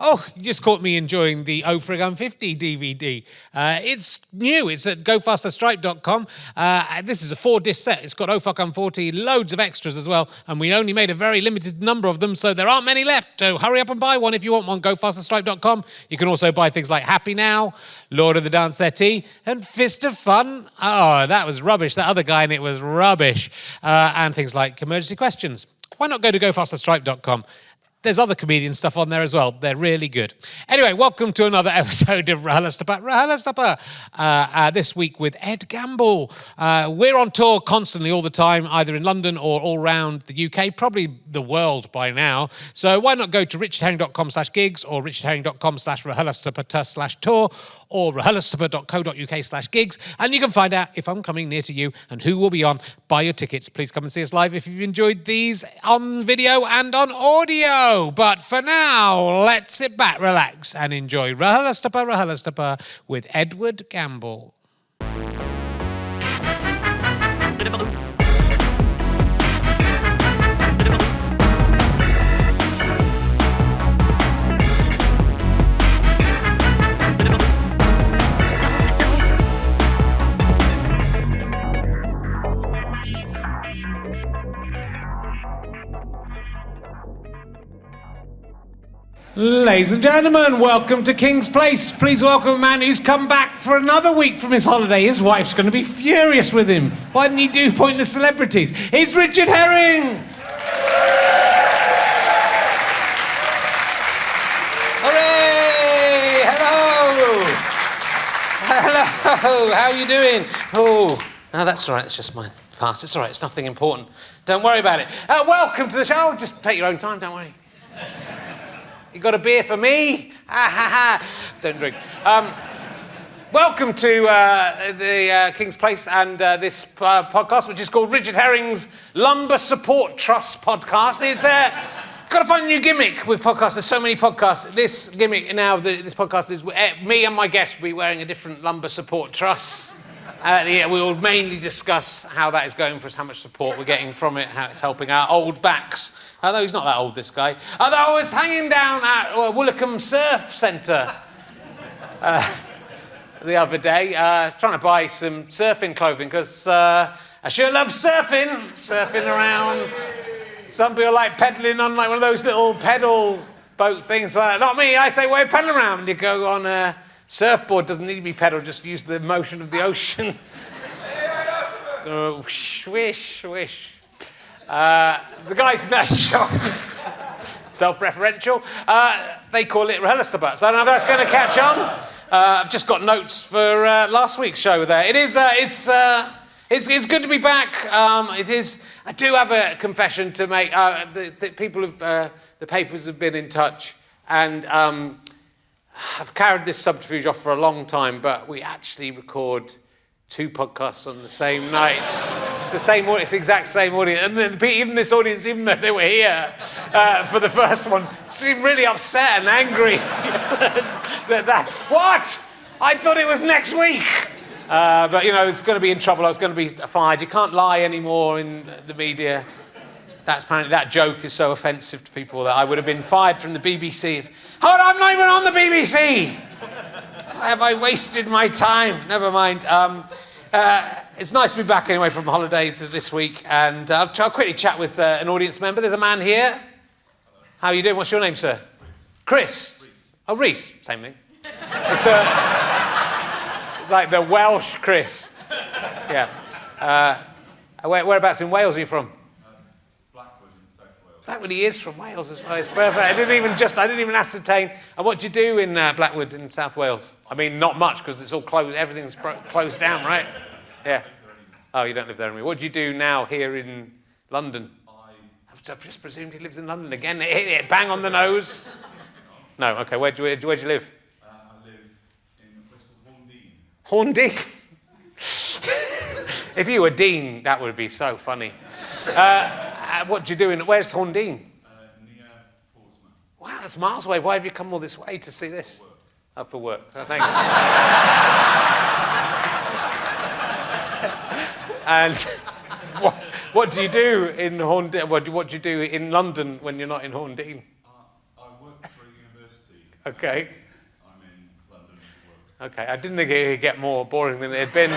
Oh, you just caught me enjoying the Oh Friggin' 50 DVD. It's new. It's at gofasterstripe.com. This is a 4-disc set. It's got Oh Fuck 40, loads of extras as well, and we only made a very limited number of them, so there aren't many left. So hurry up and buy one if you want one. Gofasterstripe.com. You can also buy things like Happy Now, Lord of the Dance Settee, and Fist of Fun. Oh, that was rubbish. That other guy in it was rubbish. And things like Emergency Questions. Why not go to gofasterstripe.com? There's other comedian stuff on there as well. They're really good. Anyway, welcome to another episode of RHLSTP. This week with Ed Gamble. We're on tour constantly all the time, either in London or all around the UK, probably the world by now. So why not go to richardherring.com/gigs or richardherring.com/RHLSTP/tour or rhlstp.co.uk/gigs, and you can find out if I'm coming near to you and who will be on. Buy your tickets. Please come and see us live if you've enjoyed these on video and on audio. But for now, let's sit back, relax, and enjoy RHLSTP with Edward Gamble. Ladies and gentlemen, welcome to King's Place. Please welcome a man who's come back for another week from his holiday. His wife's going to be furious with him. Why didn't he do Pointless Celebrities? It's Richard Herring! Hooray! Hello! Hello! How are you doing? Oh, no, that's all right. It's just my past. It's all right. It's nothing important. Don't worry about it. Welcome to the show. Just take your own time. Don't worry. You got a beer for me? Don't drink. Welcome to the King's Place and this podcast, which is called Richard Herring's Lumbar Support Trust podcast. It's got to find a new gimmick with podcasts. There's so many podcasts. This gimmick now, this podcast is me and my guest will be wearing a different lumbar support truss. We will mainly discuss how that is going for us, how much support we're getting from it, how it's helping our old backs. Although he's not that old, this guy. Although I was hanging down at Woolacombe Surf Centre the other day, trying to buy some surfing clothing, because I sure love surfing around. Some people like pedaling on like one of those little pedal boat things. Not me, I say, we're pedaling around. You go on a surfboard, doesn't need to be pedal, just use the motion of the ocean. Go swish, swish. The guys in that shop, self-referential, they call it RHLSTP. So I don't know if that's going to catch on. I've just got notes for last week's show there. It's good to be back. It is. I do have a confession to make. The people of the papers have been in touch, and I've carried this subterfuge off for a long time, but we actually record 2 podcasts on the same night. It's the same audience, it's the exact same audience. And then even this audience, even though they were here for the first one, seemed really upset and angry. That's what? I thought it was next week. But, you know, it's going to be in trouble. I was going to be fired. You can't lie anymore in the media. Apparently that joke is so offensive to people that I would have been fired from the BBC. Hold on, I'm not even on the BBC. Have I wasted my time? Never mind. It's nice to be back anyway from holiday this week, and I'll quickly chat with an audience member. There's a man here. How are you doing? What's your name, sir? Chris. Reese. Oh, Reese. Same thing. It's like the Welsh Chris. Yeah. Whereabouts in Wales are you from? Blackwood, he is from Wales as well. It's perfect. I didn't even ascertain. And what do you do in Blackwood in South Wales? I mean, not much, because it's all closed. Everything's closed down, right? Yeah. Oh, you don't live there anymore. What do you do now here in London? I've just presumed he lives in London again. Hit it bang on the nose. No. Okay. Where do you live? I live in a place called Horndean. If you were Dean, that would be so funny. What do you do where's Horndean? Near Portsmouth. Wow, that's miles away. Why have you come all this way to see this? For work. Oh, thanks. And what do you do in Horndean? What do you do in London when you're not in Horndean? I Okay. I'm in London for work. Okay, I didn't think it would get more boring than it had been,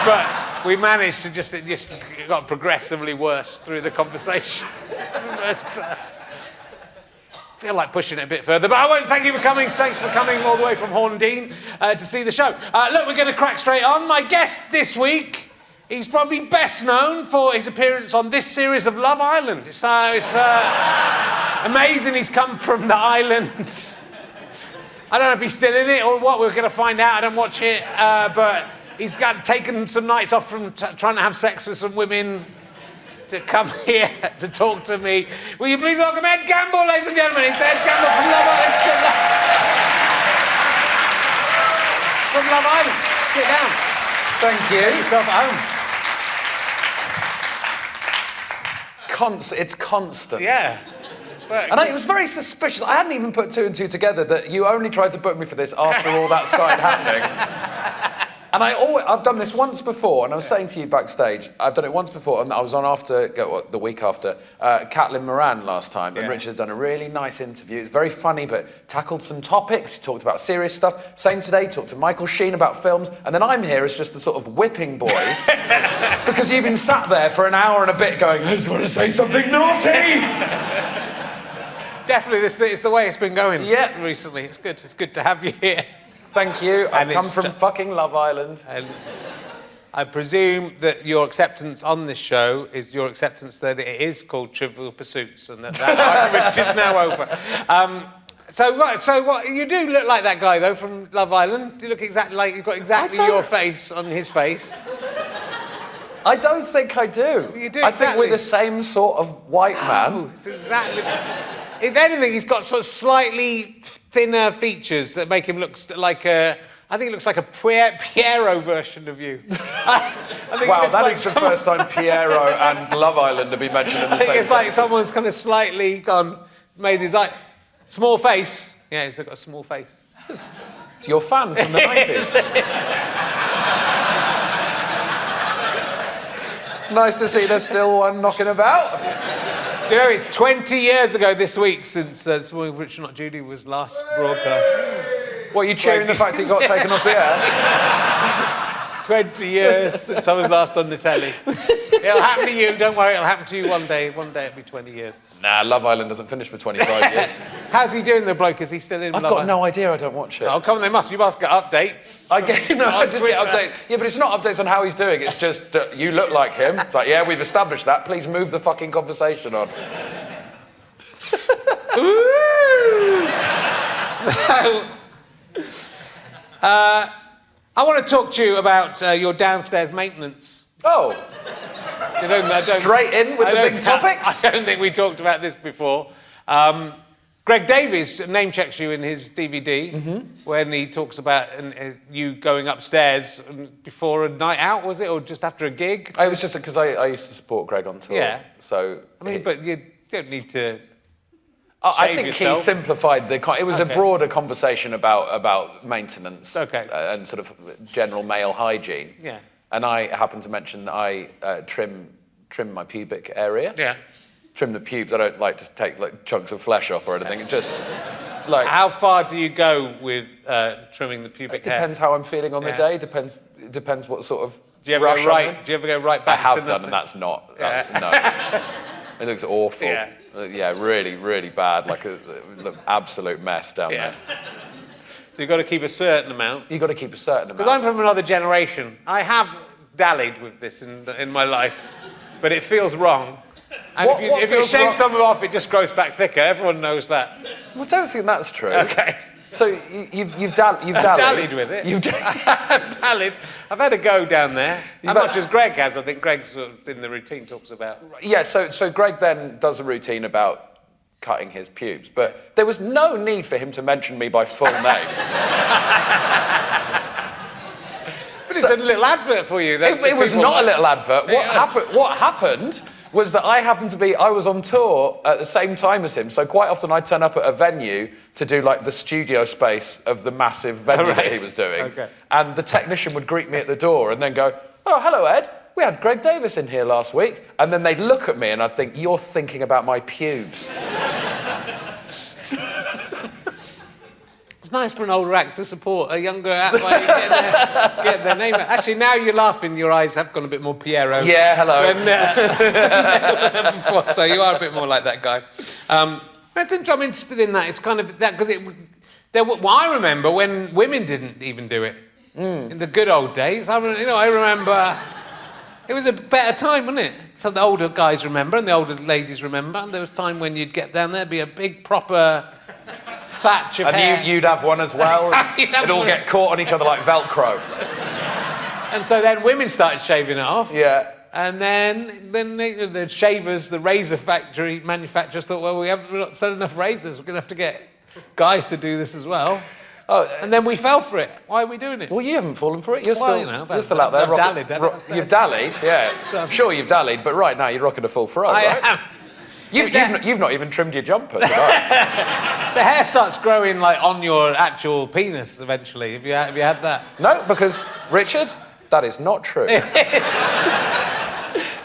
but we managed to it just got progressively worse through the conversation. But, I feel like pushing it a bit further, but I won't. Thank you for coming. Thanks for coming all the way from Horndean to see the show. Look, we're going to crack straight on. My guest this week, he's probably best known for his appearance on this series of Love Island. It's amazing he's come from the island. I don't know if he's still in it or what. We're going to find out. I don't watch it, but he's taken some nights off from trying to have sex with some women to come here to talk to me. Will you please welcome Ed Gamble, ladies and gentlemen? He's Ed Gamble from Love Island. From Love Island. Sit down. Thank you. Get yourself at home. It's constant. Yeah. But And it was very suspicious. I hadn't even put two and two together that you only tried to book me for this after all that started happening. And I've done this once before, and I was saying to you backstage, I've done it once before, and I was on the week after, Caitlin Moran last time, and Richard had done a really nice interview. It was very funny, but tackled some topics, he talked about serious stuff. Same today, talked to Michael Sheen about films, and then I'm here as just the sort of whipping boy, because you've been sat there for an hour and a bit going, I just want to say something naughty! definitely, this is the way it's been going recently. It's good. It's good to have you here. Thank you. I've And come it's from fucking Love Island. And I presume that your acceptance on this show is your acceptance that it is called Trivial Pursuits and that argument is now over. So what? You do look like that guy though from Love Island. You look exactly like you've got exactly your face on his face. I don't think I do. You do, I think exactly. we're the same sort of white man. It's exactly. If anything, he's got sort of slightly thinner features that make him look like I think it looks like a Piero version of you. I think Wow, that is the first time Piero and Love Island have been mentioned in the I think same it's like sentence. someone's kind of slightly made his like small face. Yeah, he's got a small face. It's your fan from the 90s. Nice to see there's still one knocking about. Do you know, it's 20 years ago this week since This Morning with Richard Not Judy was last broadcast. What, are you cheering the fact he got taken off the air? 20 years since I was last on the telly. It'll happen to you, don't worry, it'll happen to you one day. One day it'll be 20 years. Nah, Love Island doesn't finish for 25 years. How's he doing, the bloke? Is he still in I've Love got Island? no idea, I don't watch it. Oh, come on, they must. You must get updates. I just get Twitter. updates. Yeah, but it's not updates on how he's doing, it's just, you look like him. It's like, yeah, we've established that, please move the fucking conversation on. Ooh. So, I want to talk to you about your downstairs maintenance. Oh, straight in with the big topics? I don't think we talked about this before. Greg Davies name checks you in his DVD when he talks about you going upstairs before a night out, was it, or just after a gig? It was just because I used to support Greg on tour. Yeah. So I mean, but you don't need to. I think yourself. he simplified it was a broader conversation about maintenance and sort of general male hygiene. Yeah. And I happened to mention that I trim my pubic area. Yeah. Trim the pubes. I don't like to take like chunks of flesh off or anything. It just like How far do you go with trimming the pubic hair? depends how I'm feeling on the day. Depends what sort of Do you ever rush go I'm in. right? Do you ever go right I back? have to done, nothing? and that's not. No. It looks awful. Yeah. Really, really bad. Like a absolute mess down there. So you've got to keep a certain amount. You've got to keep a certain amount. Because I'm from another generation. I have dallied with this in my life, but it feels wrong. And if you feels shave wrong? some of it off, it just grows back thicker. Everyone knows that. Well, I don't think that's true. Okay. So you've dallied. Dallied with it. You've Dallied. I've had a go down there. As much as Greg has. I think Greg sort of in the routine talks about. Yeah. So Greg then does a routine about cutting his pubes, but there was no need for him to mention me by full name. But it's a little advert for you. It was not a little advert. What happened was that I was on tour at the same time as him, so quite often I'd turn up at a venue to do like the studio space of the massive venue that he was doing. Okay. And the technician would greet me at the door and then go, "Oh, hello, Ed. We had Greg Davis in here last week." And then they'd look at me and I'd think, "You're thinking about my pubes." It's nice for an older act to support a younger act by getting their name out. Actually, now you're laughing, your eyes have gone a bit more Piero. Yeah, hello. Than before, so you are a bit more like that guy. I'm interested in that. It's kind of that, because I remember when women didn't even do it. In the good old days. I remember... It was a better time, wasn't it? So the older guys remember and the older ladies remember. And there was a time when you'd get down there, be a big, proper thatch of hair. And you'd have one as well. It'd all get caught on each other like Velcro. And so then women started shaving it off. Yeah. And then the shavers, the razor manufacturers thought, well, we're not selling enough razors. We're going to have to get guys to do this as well. Oh, and then we fell for it. Why are we doing it? Well, you haven't fallen for it. You're Well, still out there. I've dallied. You've dallied, yeah. I'm sure you've dallied, but right now you're rocking a full fro, right? I am. You've not even trimmed your jumper tonight. The hair starts growing like on your actual penis eventually. Have you had that? No, because Richard, that is not true.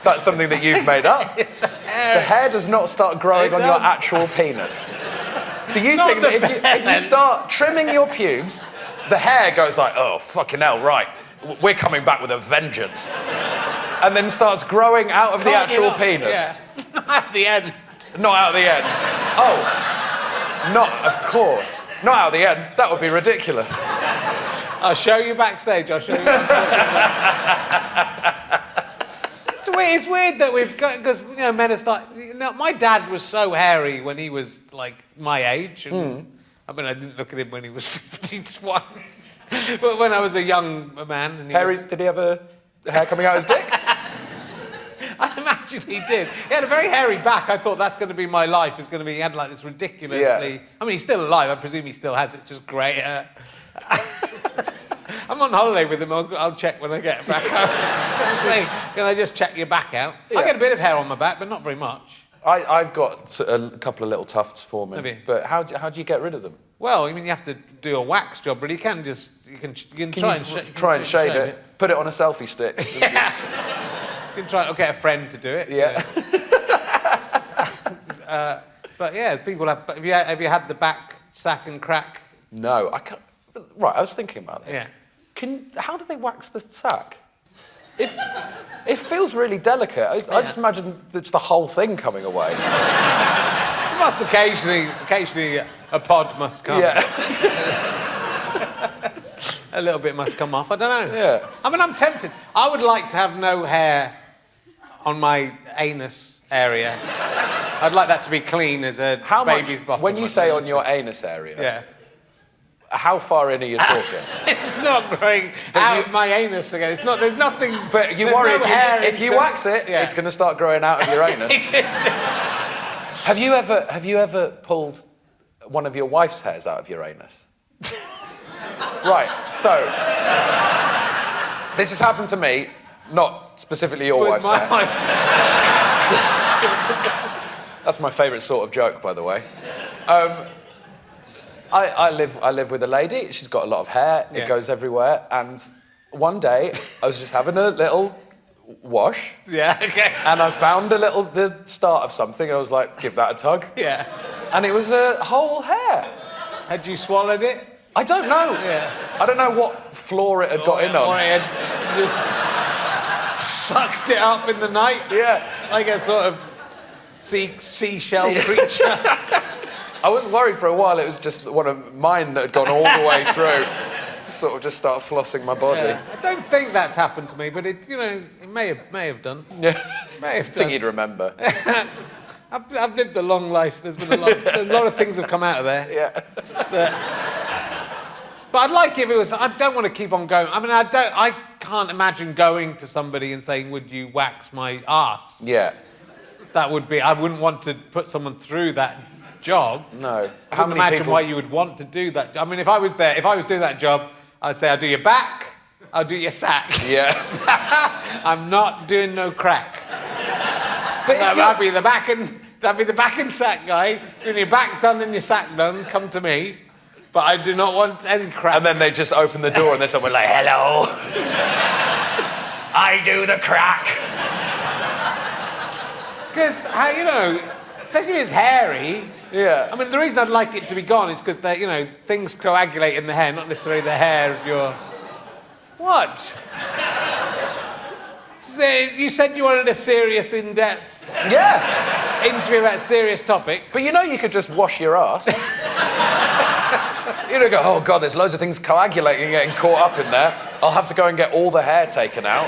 That's something that you've made up. The hair does not start growing on your actual penis. So you think that if you start trimming your pubes, the hair goes like, oh, fucking hell, right, we're coming back with a vengeance. And then starts growing out of the actual penis. Yeah. Not at the end. Not out of the end. Oh, not, of course. Not out of the end. That would be ridiculous. I'll show you backstage. I'll show you. It's weird that we've got, because men are starting. My dad was so hairy when he was like my age. And, I mean, I didn't look at him when he was 51, but when I was a young man. And Did he have a hair coming out his dick? I imagine he did. He had a very hairy back. I thought that's going to be my life. It's going to be. He had like this ridiculously. Yeah. I mean, he's still alive. I presume he still has it. It's just grey hair. I'm on holiday with him. I'll check when I get back home. Can I just check your back out? Yeah. I get a bit of hair on my back, but not very much. I've got a couple of little tufts forming. Have you? But how do you get rid of them? Well, I mean, you have to do a wax job, but you can try and shave it. Put it on a selfie stick. Yeah. You can try or get a friend to do it. Yeah. But yeah, people have. Have you had the back sack and crack? No, I can't. Right, I was thinking about this. Yeah. How do they wax the sack? It feels really delicate. I just imagine it's the whole thing coming away. You must occasionally a pod must come. Yeah. A little bit must come off. I don't know. Yeah. I mean, I'm tempted. I would like to have no hair on my anus area. I'd like that to be clean as a baby's bottom. When you say on your anus area, yeah. How far in are you talking? It's not growing out my anus again. It's not. There's nothing. But you worry if you wax it, it's going to start growing out of your anus. Have you ever pulled one of your wife's hairs out of your anus? Right. So this has happened to me, not specifically your wife's hair. That's my favourite sort of joke, by the way. I live with a lady. She's got a lot of hair. It goes everywhere. And one day, I was just having a little wash. Yeah, okay. And I found the start of something. And I was like, give that a tug. Yeah. And it was a whole hair. Had you swallowed it? I don't know. Yeah. I don't know what floor it had got in on. Or it had just sucked it up in the night. Yeah. Like a sort of seashell creature. I was worried for a while it was just one of mine that had gone all the way through. Sort of just start flossing my body. Yeah. I don't think that's happened to me, but it may have done. Yeah. May have done. I think you'd remember. I've lived a long life. There's been a lot of things have come out of there. Yeah. But I'd like if it was. I don't want to keep on going. I mean, I can't imagine going to somebody and saying, "Would you wax my arse?" Yeah. That would be. I wouldn't want to put someone through that job. No. I can't imagine why you would want to do that. I mean, if I was doing that job, I'd say, I'll do your back, I'll do your sack. Yeah. I'm not doing no crack. But I'd be the back and sack guy. When your back done and your sack done, come to me. But I do not want any crack. And then they just open the door and there's someone like, hello. I do the crack. Because, especially if it's hairy, Yeah. I mean, the reason I'd like it to be gone is because you know, things coagulate in the hair, not necessarily the hair of your. What? So you said you wanted a serious, in-depth interview about a serious topic. But you know you could just wash your ass. You don't go, oh God, there's loads of things coagulating and getting caught up in there. I'll have to go and get all the hair taken out.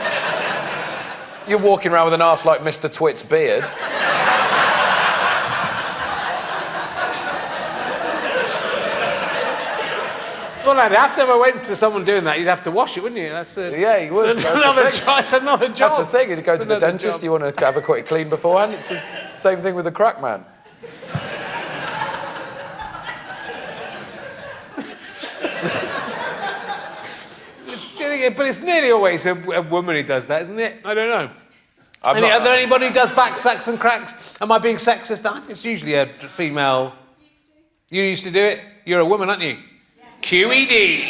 You're walking around with an arse like Mr. Twit's beard. Well, I'd have to, if I went to someone doing that, you'd have to wash it, wouldn't you? Yeah, you would. It's another job. It's another job. That's the thing. You go to the dentist, job. you want to have a quick clean beforehand. It's the same thing with the crack man. But it's nearly always a woman who does that, isn't it? I don't know. Are there anybody who does back sacks and cracks? Am I being sexist? I think it's usually a female. You used to do it? You're a woman, aren't you? Yeah. QED.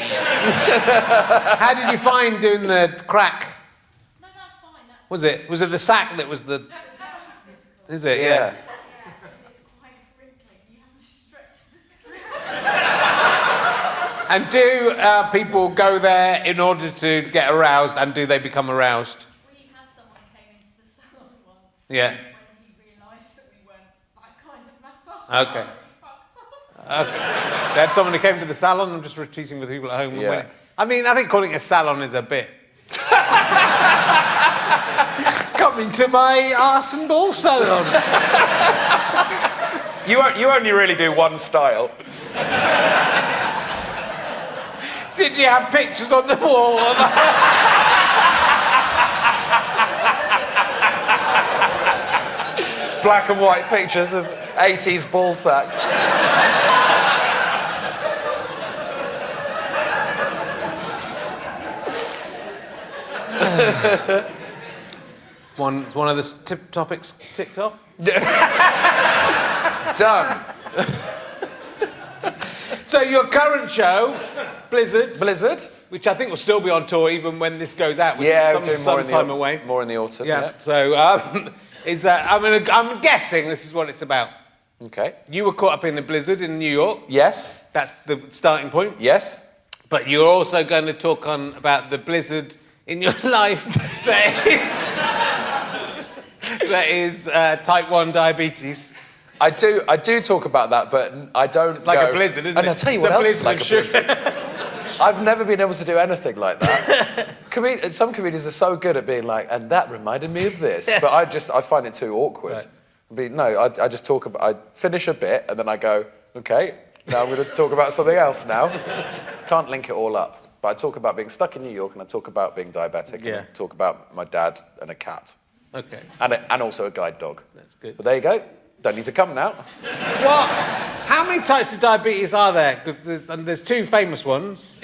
How did you find doing the crack? No, that's fine. That's Was it the sack that was the... No, the sack is difficult. Is it? Yeah. Yeah, because it's quite wrinkly. You have to stretch the skin. And do people go there in order to get aroused, and do they become aroused? We had someone who came into the salon once. Yeah. When he realised that we weren't that kind of massage. Okay. We fucked up. Okay. They had someone who came to the salon. I'm just retreating with people at home. Yeah. I mean, I think calling it a salon is a bit. Coming to my arse and ball salon. You only really do one style. Did you have pictures on the wall? Black and white pictures of 80s ball sacks. It's one of the topics ticked off. Done. So your current show, Blizzard, which I think will still be on tour even when this goes out, which Yeah, is we're doing some more in time the away. More in the autumn. Yeah. So I'm guessing this is what it's about. Okay. You were caught up in the blizzard in New York. Yes. That's the starting point. Yes. But you're also going to talk about the blizzard in your life that is type 1 diabetes. I do talk about that, but I don't. It's like a blizzard, isn't it? And I'll tell you what else is like a blizzard. I've never been able to do anything like that. Some comedians are so good at being like, and that reminded me of this, but I find it too awkward. Right. I just talk about. I finish a bit and then I go, okay, now I'm going to talk about something else now. Can't link it all up, but I talk about being stuck in New York and I talk about being diabetic and I talk about my dad and a cat. Okay. And also a guide dog. That's good. But there you go. Don't need to come now. What? How many types of diabetes are there? Because there's two famous ones.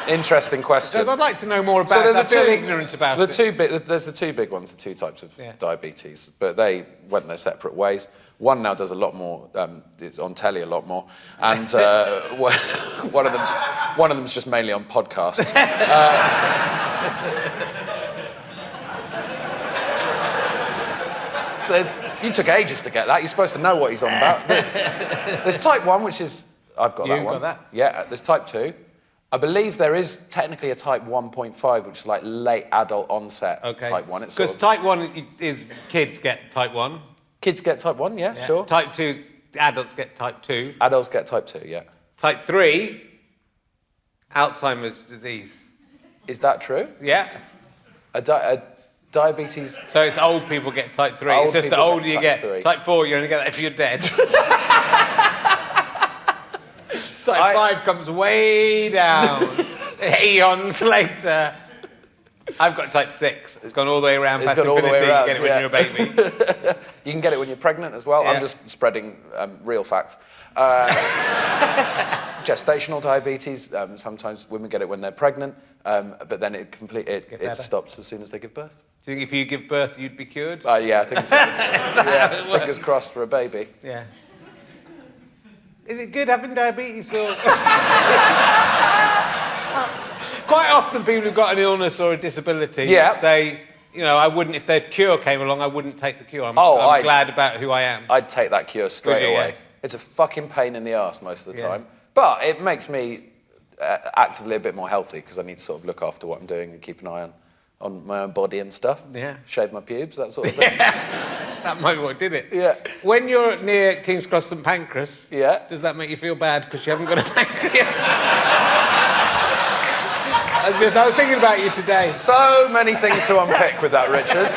Interesting question. Because I'd like to know more about it. I feel ignorant about it. There's the two big ones, the two types of diabetes, but they went their separate ways. One now does a lot more, it's on telly a lot more, and one of them's just mainly on podcasts. You took ages to get that. You're supposed to know what he's on about. There's type 1, which is... I've got that one. You've got that? Yeah, there's type 2. I believe there is technically a type 1.5, which is like late adult onset type 1. Because type 1 is kids get type 1. Kids get type 1, yeah, sure. Type 2 is adults get type 2. Adults get type 2, yeah. Type 3, Alzheimer's disease. Is that true? Yeah. Diabetes... So it's old people get type 3. It's just the older you get. Type 4, you only get that if you're dead. Type 5 comes way down. Eons later. I've got type 6. It's gone all the way around past infinity. You get it when you're a baby. You can get it when you're pregnant as well. Yeah. I'm just spreading real facts. Gestational diabetes. Sometimes women get it when they're pregnant, but then it stops as soon as they give birth. Do you think if you give birth, you'd be cured? Yeah, I think so. Fingers crossed for a baby. Yeah. Is it good having diabetes? Or... Quite often people who've got an illness or a disability say, you know, I wouldn't, if the cure came along, I wouldn't take the cure. I'm glad about who I am. I'd take that cure straight away. Yeah. It's a fucking pain in the arse most of the time. But it makes me actively a bit more healthy because I need to sort of look after what I'm doing and keep an eye on my own body and stuff. Yeah. Shave my pubes, that sort of thing. That might be what did it. Yeah. When you're near King's Cross St Pancras, does that make you feel bad because you haven't got a pancreas? I was thinking about you today. So many things to unpick with that, Richard.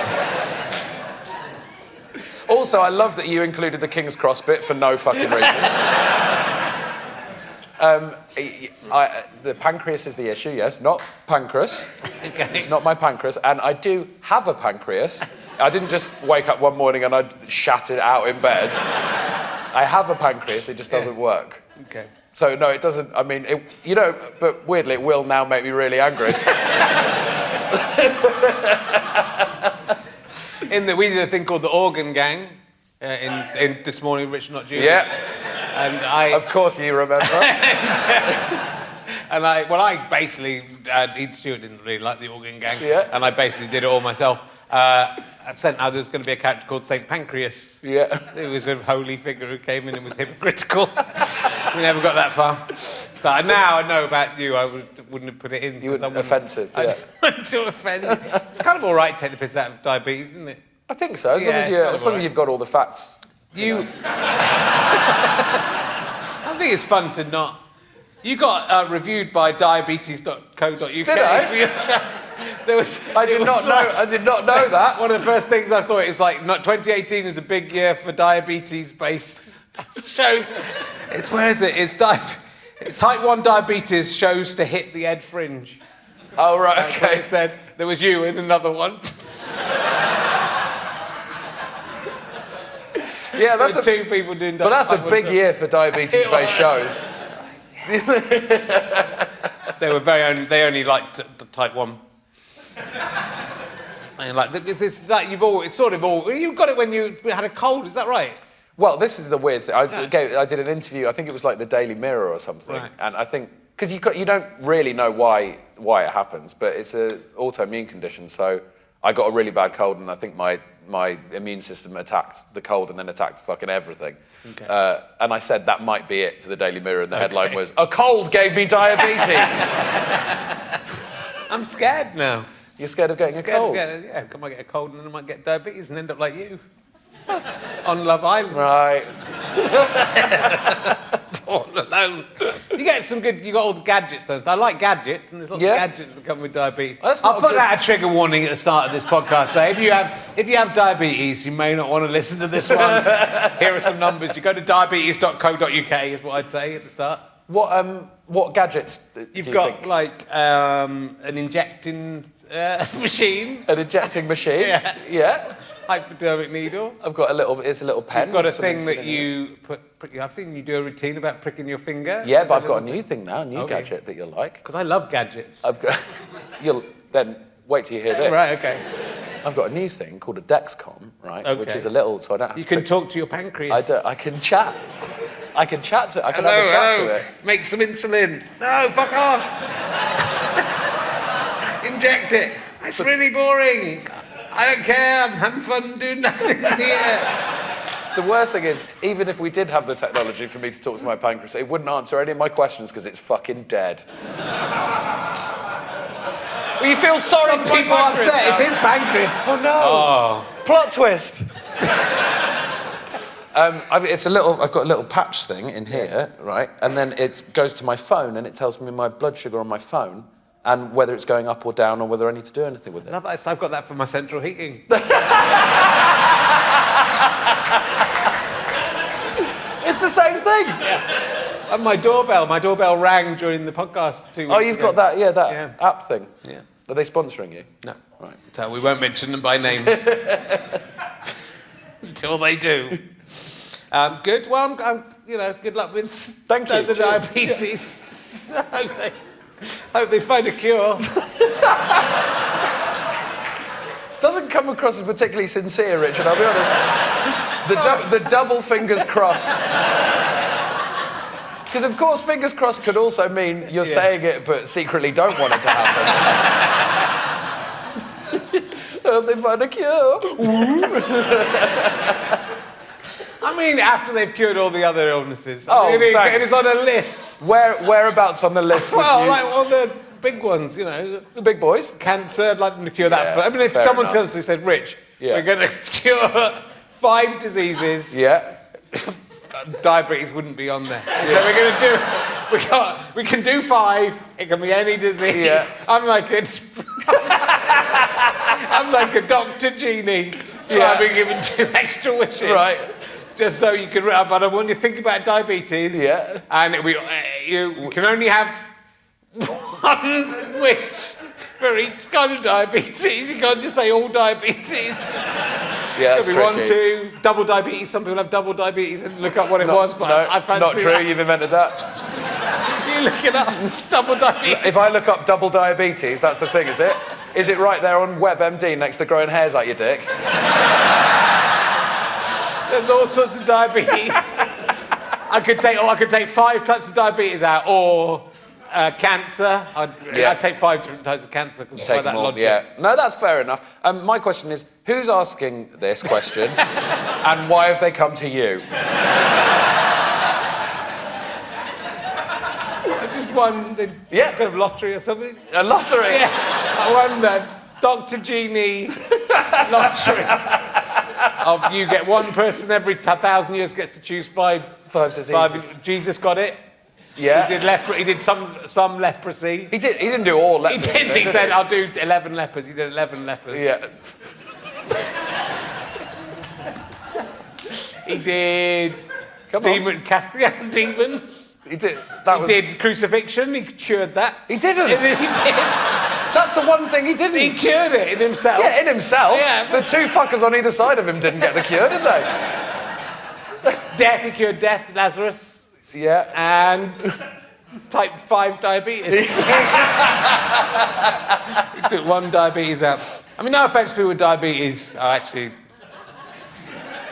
Also, I love that you included the King's Cross bit for no fucking reason. The pancreas is the issue, yes, not pancreas. Okay. It's not my pancreas, and I do have a pancreas. I didn't just wake up one morning and I shat it out in bed. I have a pancreas, it just doesn't work. Okay. So, no, it doesn't, I mean, but weirdly, it will now make me really angry. We did a thing called the Organ Gang in This Morning, Rich Not Junior. Yeah. And Of course you remember. I basically, Stuart didn't really like the Organ Gang, and I basically did it all myself. I sent out there was going to be a character called St. Pancreas. Yeah. It was a holy figure who came in and was hypocritical. We never got that far. But now I know about you, I wouldn't have put it in. You wouldn't offensive, I don't want to offend. It's kind of all right to take the piss out of diabetes, isn't it? I think so, as long as you've got all the facts. I think it's fun to not. You got reviewed by diabetes.co.uk. Did I? For your show. I did not know that. One of the first things I thought is 2018 is a big year for diabetes-based shows. Where is it? It's type 1 diabetes shows to hit the Ed Fringe. Oh, right, okay. It said there was you in another one. Yeah, that's two people doing. But that's a big year for diabetes-based shows. They only liked type 1. And you got it when you had a cold, is that right? Well, this is the weird thing. I did an interview, I think it was like the Daily Mirror or something, right. And I think, because you don't really know why it happens, but it's an autoimmune condition, so I got a really bad cold and I think my immune system attacked the cold and then attacked fucking everything. Okay. And I said that might be it to the Daily Mirror, and the headline was, "A cold gave me diabetes." I'm scared now. You're scared of getting a cold? I might get a cold and then I might get diabetes and end up like you. On Love Island. Right. All alone. You got all the gadgets though. So I like gadgets, and there's lots of gadgets that come with diabetes. I'll put out a trigger warning at the start of this podcast. So if you have diabetes, you may not want to listen to this one. Here are some numbers. You go to diabetes.co.uk is what I'd say at the start. What gadgets do you think? You've got an injecting machine. An injecting machine? Yeah. Hypodermic needle. I've got it's a little pen. You've got a thing that you I've seen you do a routine about pricking your finger. Yeah, but I've got a new thing now, a new gadget that you'll like. Because I love gadgets. Then wait till you hear this. Right, okay. I've got a new thing called a Dexcom, right? Okay. Which is a little, so I don't have You can talk to your pancreas. I can chat. I can have a chat to it. Make some insulin. No, fuck off. Inject it. It's really boring. I don't care. I'm having fun doing nothing here. The worst thing is, even if we did have the technology for me to talk to my pancreas, it wouldn't answer any of my questions because it's fucking dead. Well, you feel sorry for people upset. It's his pancreas. Oh no! Oh. Plot twist. I've got a little patch thing in here, right? And then it goes to my phone and it tells me my blood sugar on my phone and whether it's going up or down or whether I need to do anything with it. Love that. I've got that for my central heating. It's the same thing. Yeah. And my doorbell rang during the podcast 2 weeks Oh, you've got that, app thing. Yeah. Are they sponsoring you? No. Right. So we won't mention them by name. Until they do. Good. Well, I'm good luck with the diabetes. Hope they find a cure. Doesn't come across as particularly sincere, Richard, I'll be honest. The double fingers crossed. Because, of course, fingers crossed could also mean you're saying it but secretly don't want it to happen. Hope they find a cure. I mean, after they've cured all the other illnesses. Oh, I mean, thanks. it is on a list. Whereabouts on the list would Well, you... like all the big ones, you know. The big boys? Cancer, I'd like them to cure that Yeah, first. I mean, if fair someone enough. tells us, they said, Rich, Yeah. we're going to cure 5 diseases. Yeah. Diabetes wouldn't be on there. So we're going to do... We can do 5. It can be any disease. Yeah. I'm like a Dr. Genie. Yeah. I've been given 2 extra wishes. Right. Just so you could... But I want you to think about diabetes. Yeah. And you can only have 1 wish for each kind of diabetes. You can't just say all diabetes. Yeah, that's It'll be 1, tricky. 2, double diabetes. Some people have double diabetes and look up what it was, but No, I fancy not true. that. You've invented that. You look it up. Double diabetes. If I look up double diabetes, that's the thing, is it? Is it right there on WebMD next to growing hairs out your dick? There's all sorts of diabetes. I could take 5 types of diabetes out, or cancer. I'd take 5 different types of cancer because by Take that more, logic. yeah. No, that's fair enough. My question is, who's asking this question, and why have they come to you? I just won the kind of lottery or something. A lottery? Yeah, I won the Dr. Genie lottery. You get 1 person every 1,000 years gets to choose 5 diseases. Jesus got it. Yeah. He did some leprosy. He didn't do all He leprosy. did. He said, "I'll do 11 lepers." He did 11 lepers. Yeah. He did. Come on. Casting out demons. He did. He did crucifixion. He cured that. He didn't. He did. That's the one thing he didn't. He cured it in himself. Yeah, in himself. Yeah. The 2 fuckers on either side of him didn't get the cure, did they? Death. He cured death. Lazarus. Yeah. And type 5 diabetes. He took 1 diabetes out. I mean, no offence to people with diabetes. Actually,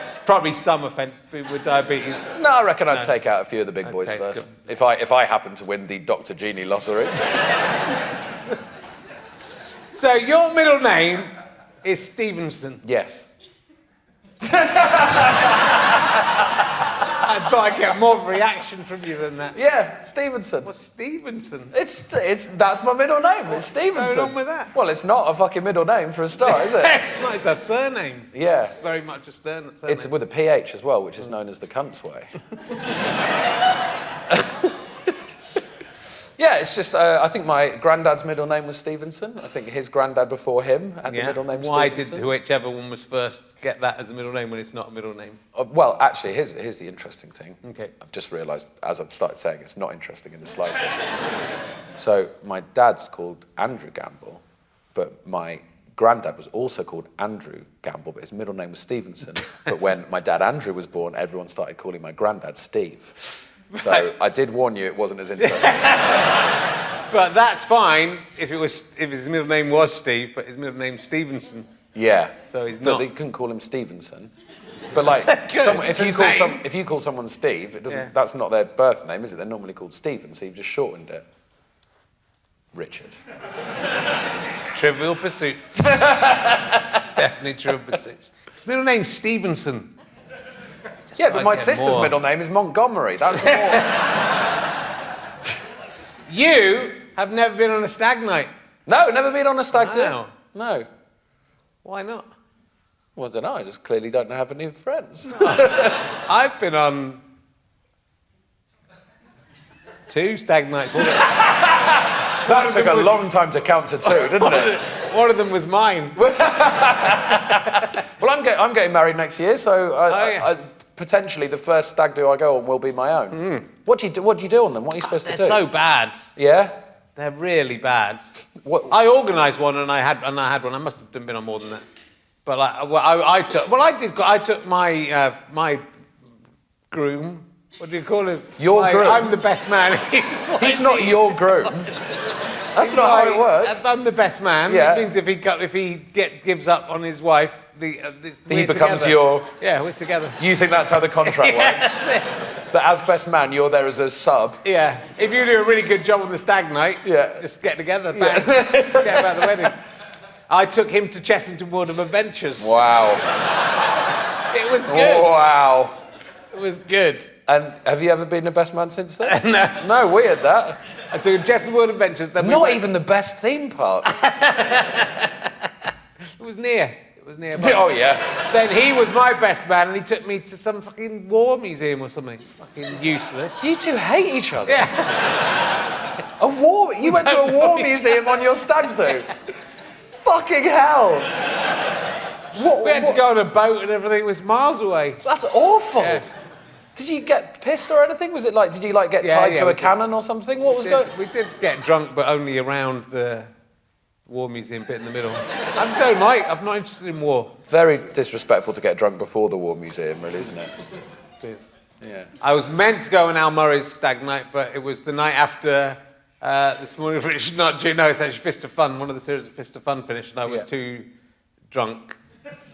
it's probably some offence to people with diabetes. No, I reckon I'd take out a few of the big boys Okay, first. If I happen to win the Dr. Genie lottery. So your middle name is Stevenson. Yes. I thought I'd get more of a reaction from you than that. Yeah, Stevenson. What's Stevenson? That's my middle name. It's Stevenson. What's going on with that? Well, it's not a fucking middle name for a start, is it? It's not. It's a surname. Yeah. Very much a surname. It's with a PH as well, which is known as the cunt's way. Yeah, it's just, I think my granddad's middle name was Stevenson. I think his granddad before him had the middle name Why Stevenson. did whichever one was first get that as a middle name when it's not a middle name? Well, actually, here's the interesting thing. Okay. I've just realised, as I've started saying, it's not interesting in the slightest. So my dad's called Andrew Gamble, but my granddad was also called Andrew Gamble, but his middle name was Stevenson. But when my dad Andrew was born, everyone started calling my granddad Steve. So I did warn you it wasn't as interesting. But that's fine if his middle name was Steve, but his middle name's Stevenson. Yeah. So he's but not. they couldn't call him Stevenson. But like, if you call someone Steve, it doesn't. Yeah. That's not their birth name, is it? They're normally called Stephen, so you've just shortened it. Richard. It's Trivial Pursuits. It's definitely Trivial Pursuits. His middle name's Stevenson. Yeah, but my get sister's more. middle name is Montgomery. That's more. You have never been on a stag night. No, never been on a stag do. Wow. No. Why not? Well, I don't know. I just clearly don't have any friends. I've been on 2 stag nights. That took a long time to count to 2, didn't it? One of them was mine. Well, I'm getting married next year, so I, potentially the first stag do I go on will be my own. What do you do on them? What are you supposed to do? They're so bad. Yeah? They're really bad. What? I organised one and I had one. I must have been on more than that. But I took my my groom. What do you call him? Your groom? I'm the best man. He's not your groom. That's not how it works. I'm the best man. Yeah. It means if he gives up on his wife, he we're becomes together. your... Yeah, we're together. You think that's how the contract works? Yes. That as best man, you're there as a sub. Yeah. If you do a really good job on the stag night, Yeah. just get together, bang, get about the wedding. I took him to Chessington World of Adventures. Wow. It was good. Wow. It was good. And have you ever been the best man since then? No. No, weird that. I took him to Chessington World of Adventures. Then Not even the best theme park. It was near. It was near. Oh, yeah. Then he was my best man, and he took me to some fucking war museum or something. Fucking useless. You two hate each other. Yeah. A war... You went to a war museum on your stag do? Fucking hell. We had to go on a boat and everything. It was miles away. That's awful. Yeah. Did you get pissed or anything? Was it like, did you like get tied to a cannon or something? What was going... We did get drunk, but only around the war museum bit in the middle. I'm not interested in war. Very disrespectful to get drunk before the war museum, really, isn't it? It is. Yeah. I was meant to go on Al Murray's Stag Night, but it was the night after this morning, which not due. No, it's actually Fist of Fun. One of the series of Fist of Fun finished, and I was too drunk,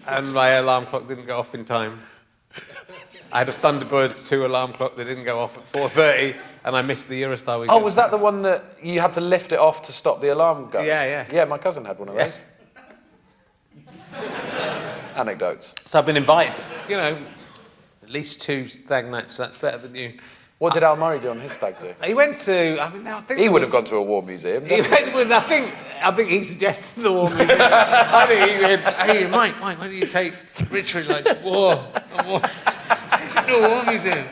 and my alarm clock didn't go off in time. I had a Thunderbirds 2 alarm clock that didn't go off at 4:30, and I missed the Eurostar weekend. Oh, was that the one that you had to lift it off to stop the alarm going? Yeah, yeah. Yeah, my cousin had one of those. Anecdotes. So I've been invited, at least 2 Stag Nights, so that's better than you. What did Al Murray do on his stag do? He went to, I think... He would have gone to a war museum. He went with, I think he suggested the war museum. I think he went, hey, Mike, why don't you take Richard, war museum.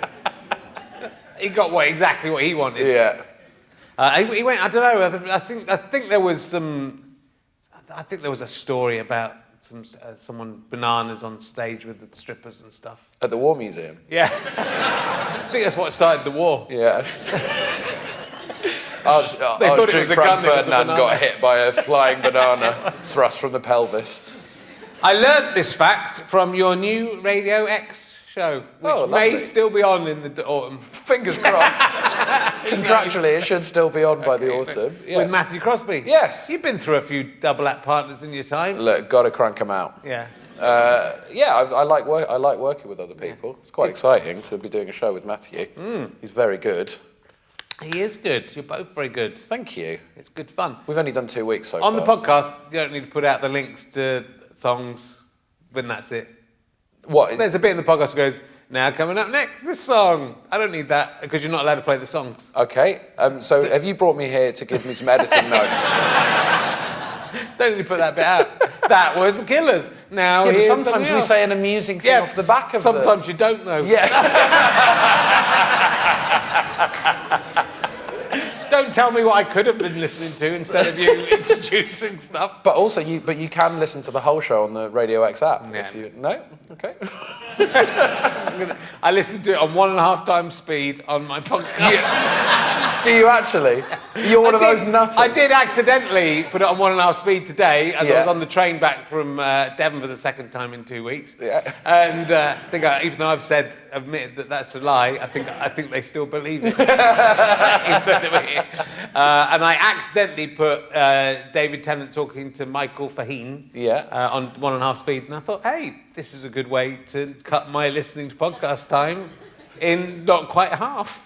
He got exactly what he wanted. Yeah. He went, I don't know, I think there was a story about someone bananas on stage with the strippers and stuff. At the war museum? Yeah. I think that's what started the war. Yeah. Archduke Franz Ferdinand got hit by a flying banana thrust from the pelvis. I learnt this fact from your new Radio X show, which may still be on in the autumn. Fingers crossed. Contractually, it should still be on by the autumn. Yes. With Matthew Crosby. Yes. You've been through a few double act partners in your time. Look, got to crank them out. Yeah. I like working with other people. It's quite exciting to be doing a show with Matthew. He's very good. He is good. You're both very good. Thank you. It's good fun. We've only done 2 weeks so far. On the podcast, you don't need to put out the links to songs, then that's it. What? There's a bit in the podcast that goes, now coming up next, this song. I don't need that, because you're not allowed to play the song. Okay, so have you brought me here to give me some editing notes? Don't need to put that bit out. That was the Killers. Now Yeah, but here's sometimes something we else. say an amusing thing off the back of sometimes you don't know. Yeah. Don't tell me what I could have been listening to instead of you introducing stuff. But also, you can listen to the whole show on the Radio X app. Yeah. If you... No? Okay. I listened to it on 1.5 times speed on my podcast. Yes. Do you actually? You're one of those nutters. I did accidentally put it on 1.5 speed today as I was Yeah. on the train back from Devon for the second time in 2 weeks. Yeah. And I think even though I've admitted that that's a lie, I think they still believe it. And I accidentally put David Tennant talking to Michael Faheen on 1.5 speed, and I thought, hey, this is a good way to cut my listening to podcast time in not quite half.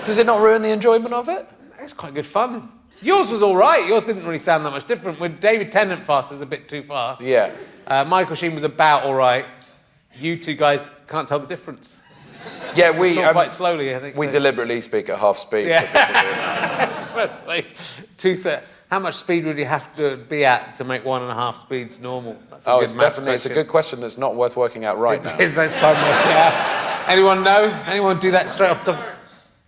Does it not ruin the enjoyment of it? It's quite good fun. Yours was all right. Yours didn't really sound that much different. With David Tennant fast is a bit too fast. Yeah. Michael Sheen was about all right. You two guys can't tell the difference. Yeah, we Talk quite slowly, I think. we deliberately speak at half speed. Yeah. For people who... How much speed would you have to be at to make 1.5 speeds normal? That's a Oh, good it's maths definitely... It's a question. good question that's not worth working out right now. Let's try and work it out. Anyone know? Anyone do that straight off the top?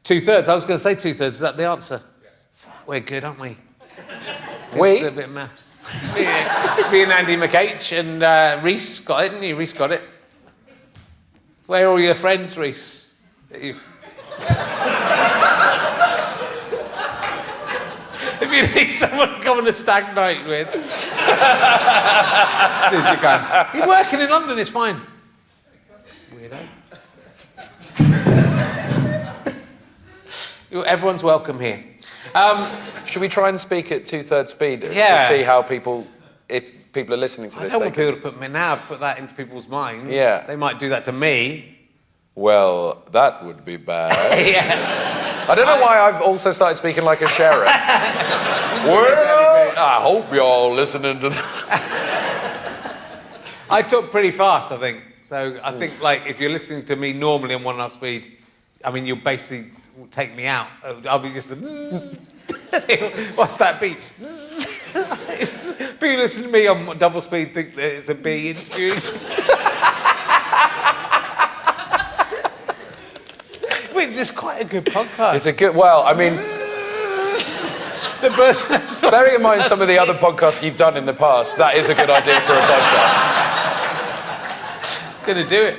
2/3. I was going to say 2/3. Is that the answer? We're good, aren't we? We? A bit of maths. Me and Andy McH and Reese got it, didn't you? Reese got it. Where are all your friends, Reese? If you need someone to come on a Stag Night with, there's your guy. You're working in London, it's fine. Weirdo. Everyone's welcome here. Should we try and speak at 2/3 speed to see how people... If people are listening to I this... don't want people to put me now, put that into people's minds. Yeah. They might do that to me. Well, that would be bad. Yeah. I don't know why I've also started speaking like a sheriff. Well, I hope you're listening to this. I talk pretty fast, I think. So I think, like, if you're listening to me normally on 1.5 speed, I mean, you'll basically take me out. I'll be just what's that beat? People listen to me on double speed think that it's a bee interview. Which is quite a good podcast. It's a good, well, I mean, The person bearing in mind some of the other podcasts you've done in the past, that is a good idea for a podcast. Gonna do it.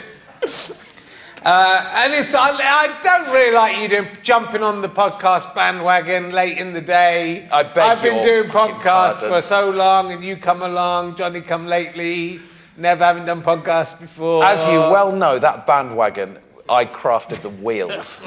And I don't really like you jumping on the podcast bandwagon late in the day. I've been doing fucking podcasts pardon. for so long, and you come along, Johnny come lately, never having done podcasts before. As you well know, that bandwagon, I crafted the wheels.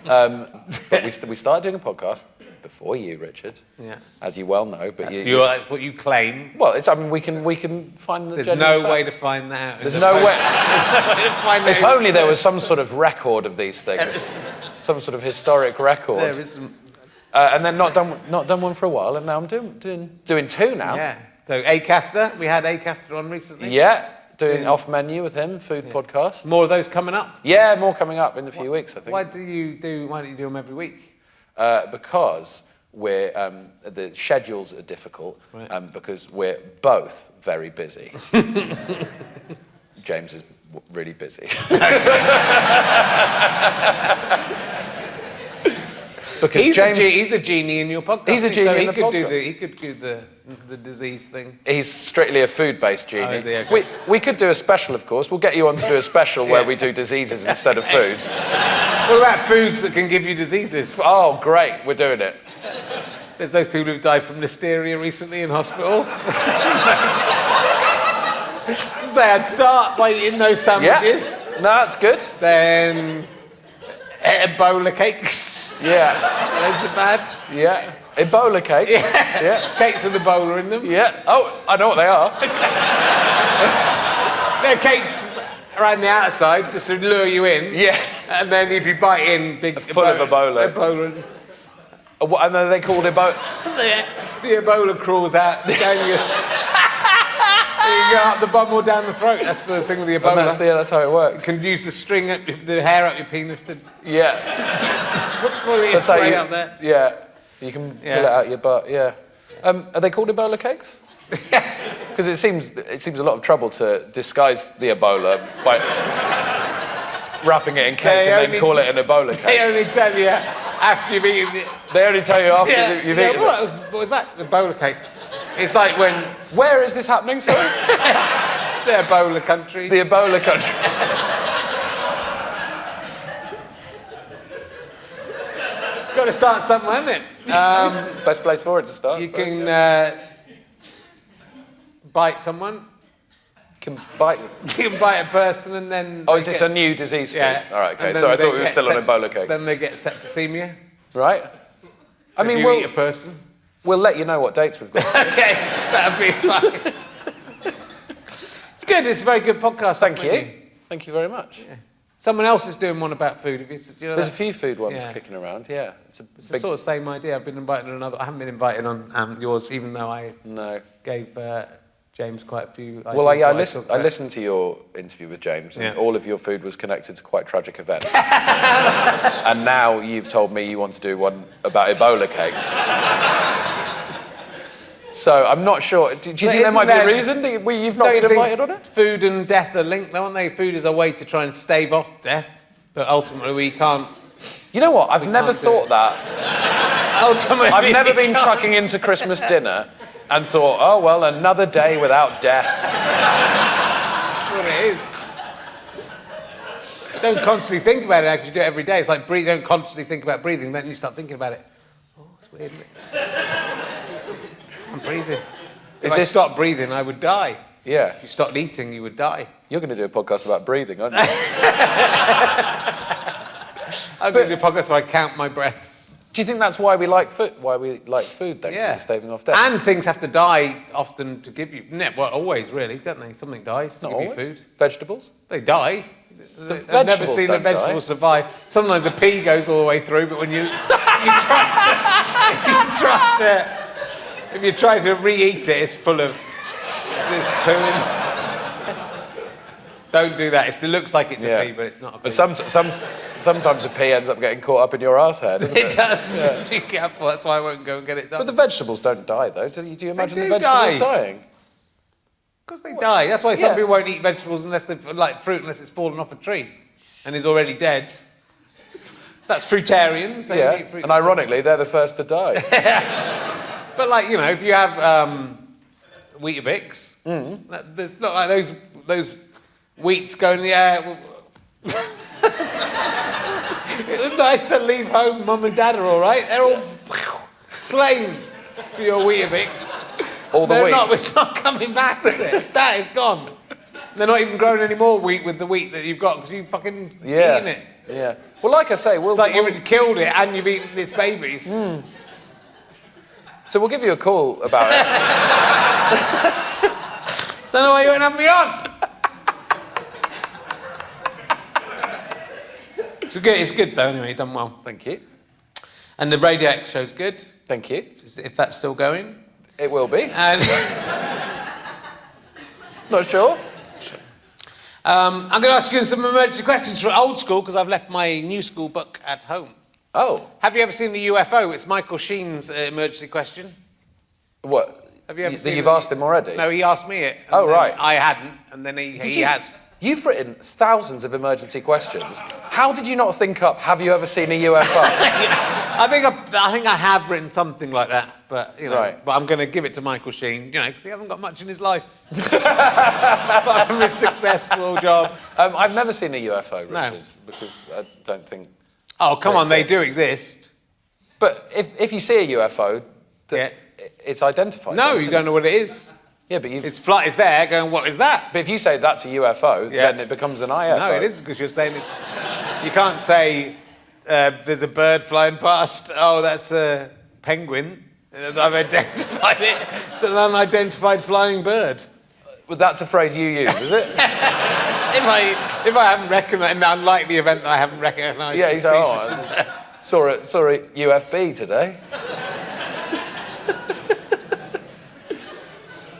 But we started doing a podcast before you, Richard. Yeah. As you well know, but That's what you claim. well, it's. I mean, we can find the. There's genuine no way to facts. find that out. There's no way. to find If out. only there was some sort of record of these things, some sort of historic record. There isn't. And then not done one for a while, and now I'm doing two now. Yeah. So Acaster, we had Acaster on recently. Yeah, doing off menu with him, food podcast. More of those coming up. Yeah, more coming up in a few weeks, I think. Why don't you do them every week? Because we're the schedules are difficult, Right. because we're both very busy. James is really busy. Because he's a genie in your podcast. He's a genie so in the podcast. He could do the disease thing. He's strictly a food-based genie. Oh, is he? Okay. We could do a special, of course. We'll get you on to do a special where we do diseases instead of food. What about foods that can give you diseases? Oh, great. We're doing it. There's those people who've died from listeria recently in hospital. They'd start by eating those sandwiches. Yeah. No, that's good. Then Ebola cakes. Yeah. Those are bad. Yeah. Ebola cake. Yeah. Cakes with Ebola in them. Yeah. Oh, I know what they are. They're cakes around the outside just to lure you in. Yeah. And then if you bite in, Full of Ebola. Ebola. And then they called Ebola. The Ebola crawls out down your... you go up the bum or down the throat. That's the thing with the Ebola. That's how it works. You can use the string, the hair up your penis to Yeah. pull it That's how straight you. up there. Yeah. You can pull it out your butt. Yeah. Are they called Ebola cakes? Because it seems a lot of trouble to disguise the Ebola by wrapping it in cake and then call it an Ebola They cake. only tell you after you've eaten it. They only tell you after you've eaten it. What was that? Ebola cake. It's like when Where is this happening, sorry? the Ebola country. The Ebola country. It's got to start somewhere, hasn't it? Best place for it to start. You I suppose, can yeah. bite someone. Can bite. You can bite a person and then... Oh, they is this get a new disease food? Yeah. All right, okay. And So I then thought they we were get still on Ebola cakes. Then they get septicemia. Right. I If mean, you eat a person. we'll let you know what dates we've got. Okay, that'd be fine. It's good. It's a very good podcast. Thank you. Thank you very much. Yeah. Someone else is doing one about food. Do you know There's a that? few food ones Yeah. kicking around, yeah. It's It's the sort of same idea. I've been invited on another. I haven't been invited on yours, even though I No. gave James quite a few. Well, I ideas listened. what I talked listened to your interview with James, and Yeah. all of your food was connected to quite tragic events. And now you've told me you want to do one about Ebola cakes. So I'm not sure. Do you think there might be a reason that you've not Don't been you think invited on it? Food and death are linked, aren't they? Food is a way to try and stave off death, but ultimately we can't. You know what? I've never can't do thought that. Ultimately, I've never we been can't. trucking into Christmas dinner and thought, oh well, another day without death. That's what it is. Don't constantly think about it because you do it every day. It's like breathe. Don't constantly think about breathing. Then you start thinking about it. Oh, it's weird, isn't it? I'm breathing. If I stopped breathing, I would die. Yeah. If you stopped eating, you would die. You're going to do a podcast about breathing, aren't you? I'm going to do a podcast where I count my breaths. Do you think that's why we like food? Why we like food then? 'Cause Yeah. it's staving off death. And things have to die often to give you. Well, always really, don't they? Something dies to Not give always. you food. Vegetables. They die. I've never vegetables seen a don't die. vegetable survive. Sometimes a pea goes all the way through, but when you try to If you try to re-eat it, it's full of this poo in. Don't do that. It looks like it's a pee, but it's not a pee. But sometimes a pee ends up getting caught up in your arse hair, doesn't it? It does. Yeah. Be careful. That's why I won't go and get it done. But the vegetables don't die, though. Do you imagine do the vegetables die. dying? Because they die. That's why some people won't eat vegetables unless they've like fruit unless it's fallen off a tree and is already dead. That's fruitarians. They don't eat fruit. And ironically, they're the first to die. But like, you know, if you have Weetabix, there's not like those wheats going in the air. It was nice to leave home. Mum and Dad are all right. They're all slain for your Weetabix. All the wheat. It's not coming back, is it? That is gone. They're not even growing any more wheat with the wheat that you've got because you've fucking eaten it. Yeah. Well, like I say, it's like you've killed it and you've eaten its babies. So we'll give you a call about it. Don't know why you won't have me on. It's good though. Anyway, you've done well. Thank you. And the Radio X show's good. Thank you. If that's still going. It will be. And not sure. I'm going to ask you some emergency questions from old school because I've left my new school book at home. Oh. Have you ever seen the UFO? It's Michael Sheen's emergency question. What? Have you ever seen You've asked him already? No, he asked me it. Oh, right. I hadn't, and then he has. You've written thousands of emergency questions. How did you not think up, have you ever seen a UFO? I think I have written something like that, but, you know, Right. but I'm going to give it to Michael Sheen, you know, because he hasn't got much in his life. Apart from his successful job. I've never seen a UFO, Richard, No. because I don't think... Oh, come on, they do exist. But if you see a UFO, it's identified. No, then, you don't know what it is. Yeah, but It's there going, what is that? But if you say that's a UFO, then it becomes an IFO. No, it is, because you're saying it's... You can't say there's a bird flying past, oh, that's a penguin. I've identified it. It's an unidentified flying bird. Well, that's a phrase you use, is it? If I haven't recognised, in the unlikely event that I haven't recognised the species of bird. Saw it UFB today.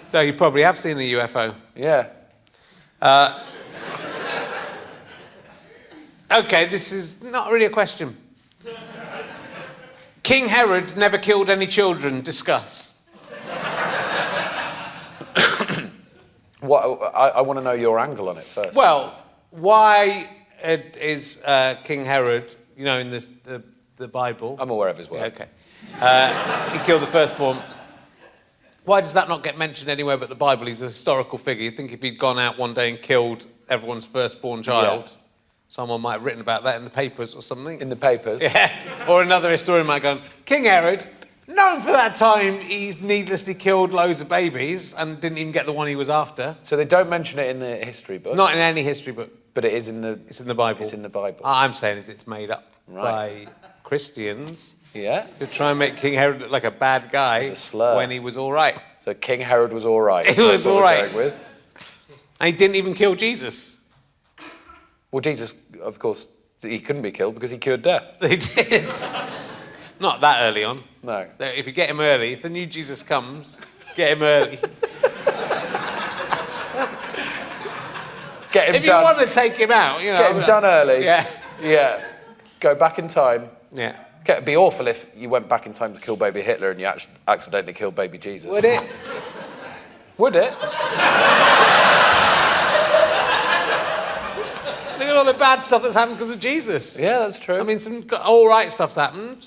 So you probably have seen the UFO. Yeah. Okay, this is not really a question. King Herod never killed any children. Discuss. I want to know your angle on it first. Well, why is King Herod, you know, in the Bible? I'm aware of his work. Okay. He killed the firstborn. Why does that not get mentioned anywhere but the Bible? He's a historical figure. You'd think if he'd gone out one day and killed everyone's firstborn child, someone might have written about that in the papers or something. In the papers? Yeah. Or another historian might go, King Herod, known for that time he needlessly killed loads of babies and didn't even get the one he was after. So they don't mention it in the history book? It's not in any history book. But it is in the... It's in the Bible. It's in the Bible. I'm saying it's made up by Christians. Yeah? To try and make King Herod look like a bad guy It's a slur. when he was all right. So King Herod was all right. He was all right. With. And he didn't even kill Jesus. Well, Jesus, of course, he couldn't be killed because he cured death. He did. Not that early on. No. If you get him early, if the new Jesus comes, get him early. Get him if done. you want to take him out, you know. Get him done early. Yeah. Yeah. Go back in time. Yeah. It'd be awful if you went back in time to kill baby Hitler and you accidentally killed baby Jesus. Would it? Would it? Look at all the bad stuff that's happened because of Jesus. Yeah, that's true. I mean, some all right stuff's happened.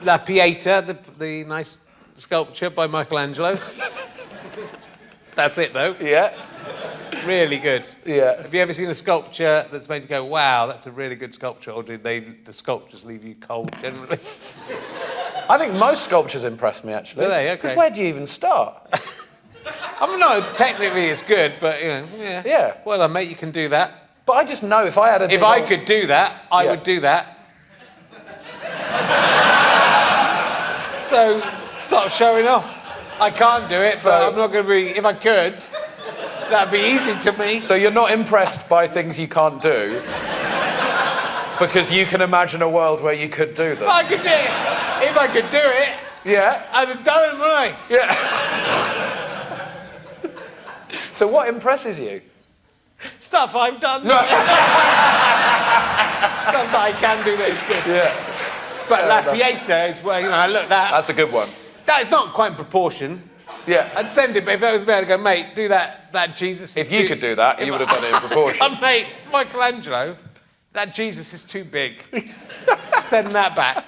La Pieta, the nice sculpture by Michelangelo. That's it, though. Yeah. Really good. Yeah. Have you ever seen a sculpture that's made you go, wow, that's a really good sculpture, or did the sculptures leave you cold generally? I think most sculptures impress me, actually. Do they? Okay. Because where do you even start? I mean, no, technically it's good, but, you know, yeah. Yeah. Well, mate, you can do that. But I just know if I had a... If I could do that, I would do that. So, stop showing off. I can't do it, but I'm not going to be... If I could, that'd be easy to me. So you're not impressed by things you can't do because you can imagine a world where you could do them? If I could do it, Yeah. I'd have done it, wouldn't I? Yeah. So what impresses you? Stuff I've done. No. Stuff that I can do that is good. Yeah. But La Pieta is where, I look that. That's a good one. That is not quite in proportion. Yeah. I'd send it, but if it was me, I'd go, mate, do that Jesus. If you could do that, you would have done it in proportion. Mate, Michelangelo, that Jesus is too big. Send that back.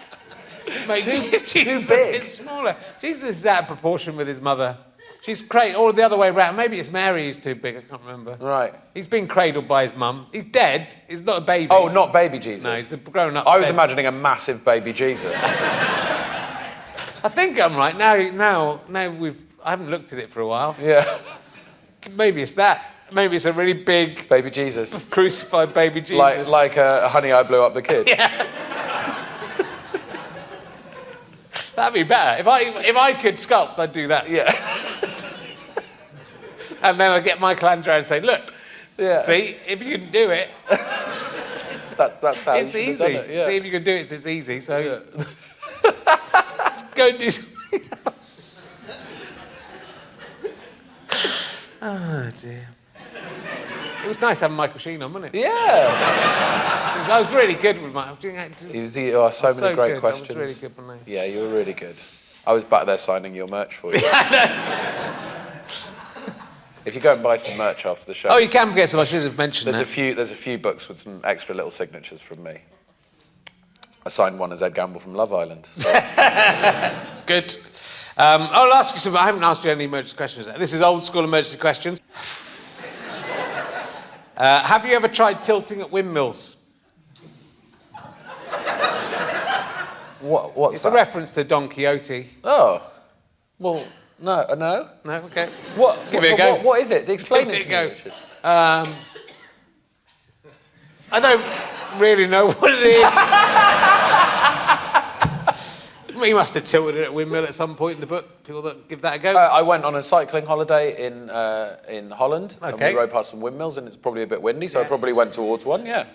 Mate, Jesus too is big. a bit smaller. Jesus is out of proportion with his mother. She's cradled, or the other way around. Maybe it's Mary who's too big, I can't remember. Right. He's been cradled by his mum. He's dead. He's not a baby. Oh, not baby Jesus. No, he's a grown-up. I was dead. imagining a massive baby Jesus. I think I'm right. Now I haven't looked at it for a while. Yeah. Maybe it's that. Maybe it's a really big Baby Jesus. crucified baby Jesus. Like Honey, I Blew Up the Kid. Yeah. That'd be better. If I could sculpt, I'd do that. Yeah. And then I'd get Michelangelo and say, look, Yeah. see, if you can do it, That's how it's you should have easy. done it, yeah. See, if you can do it, it's easy. So Yeah. go and do something else. Oh, dear. It was nice having Michael Sheen on, wasn't it? Yeah. I was really good with Michael. It was so many great questions. I was really good, wasn't I? Yeah, you were really good. I was back there signing your merch for you. If you go and buy some merch after the show, Oh, you can get some. I should have mentioned there's that. a few books with some extra little signatures from me. I signed one as Ed Gamble from Love Island. So. Good. I'll ask you some. I haven't asked you any emergency questions. This is old school emergency questions. Have you ever tried tilting at windmills? What's It's that? a reference to Don Quixote. Oh, well, no. No, okay. What? Give it a go. What is it? Explain Give it it to a me, go. Richard. I don't really know what it is. You must have tilted it at windmill at some point in the book. People that give that a go. I went on a cycling holiday in Holland, and Okay. we rode past some windmills, and it's probably a bit windy, so I probably went towards one. Yeah.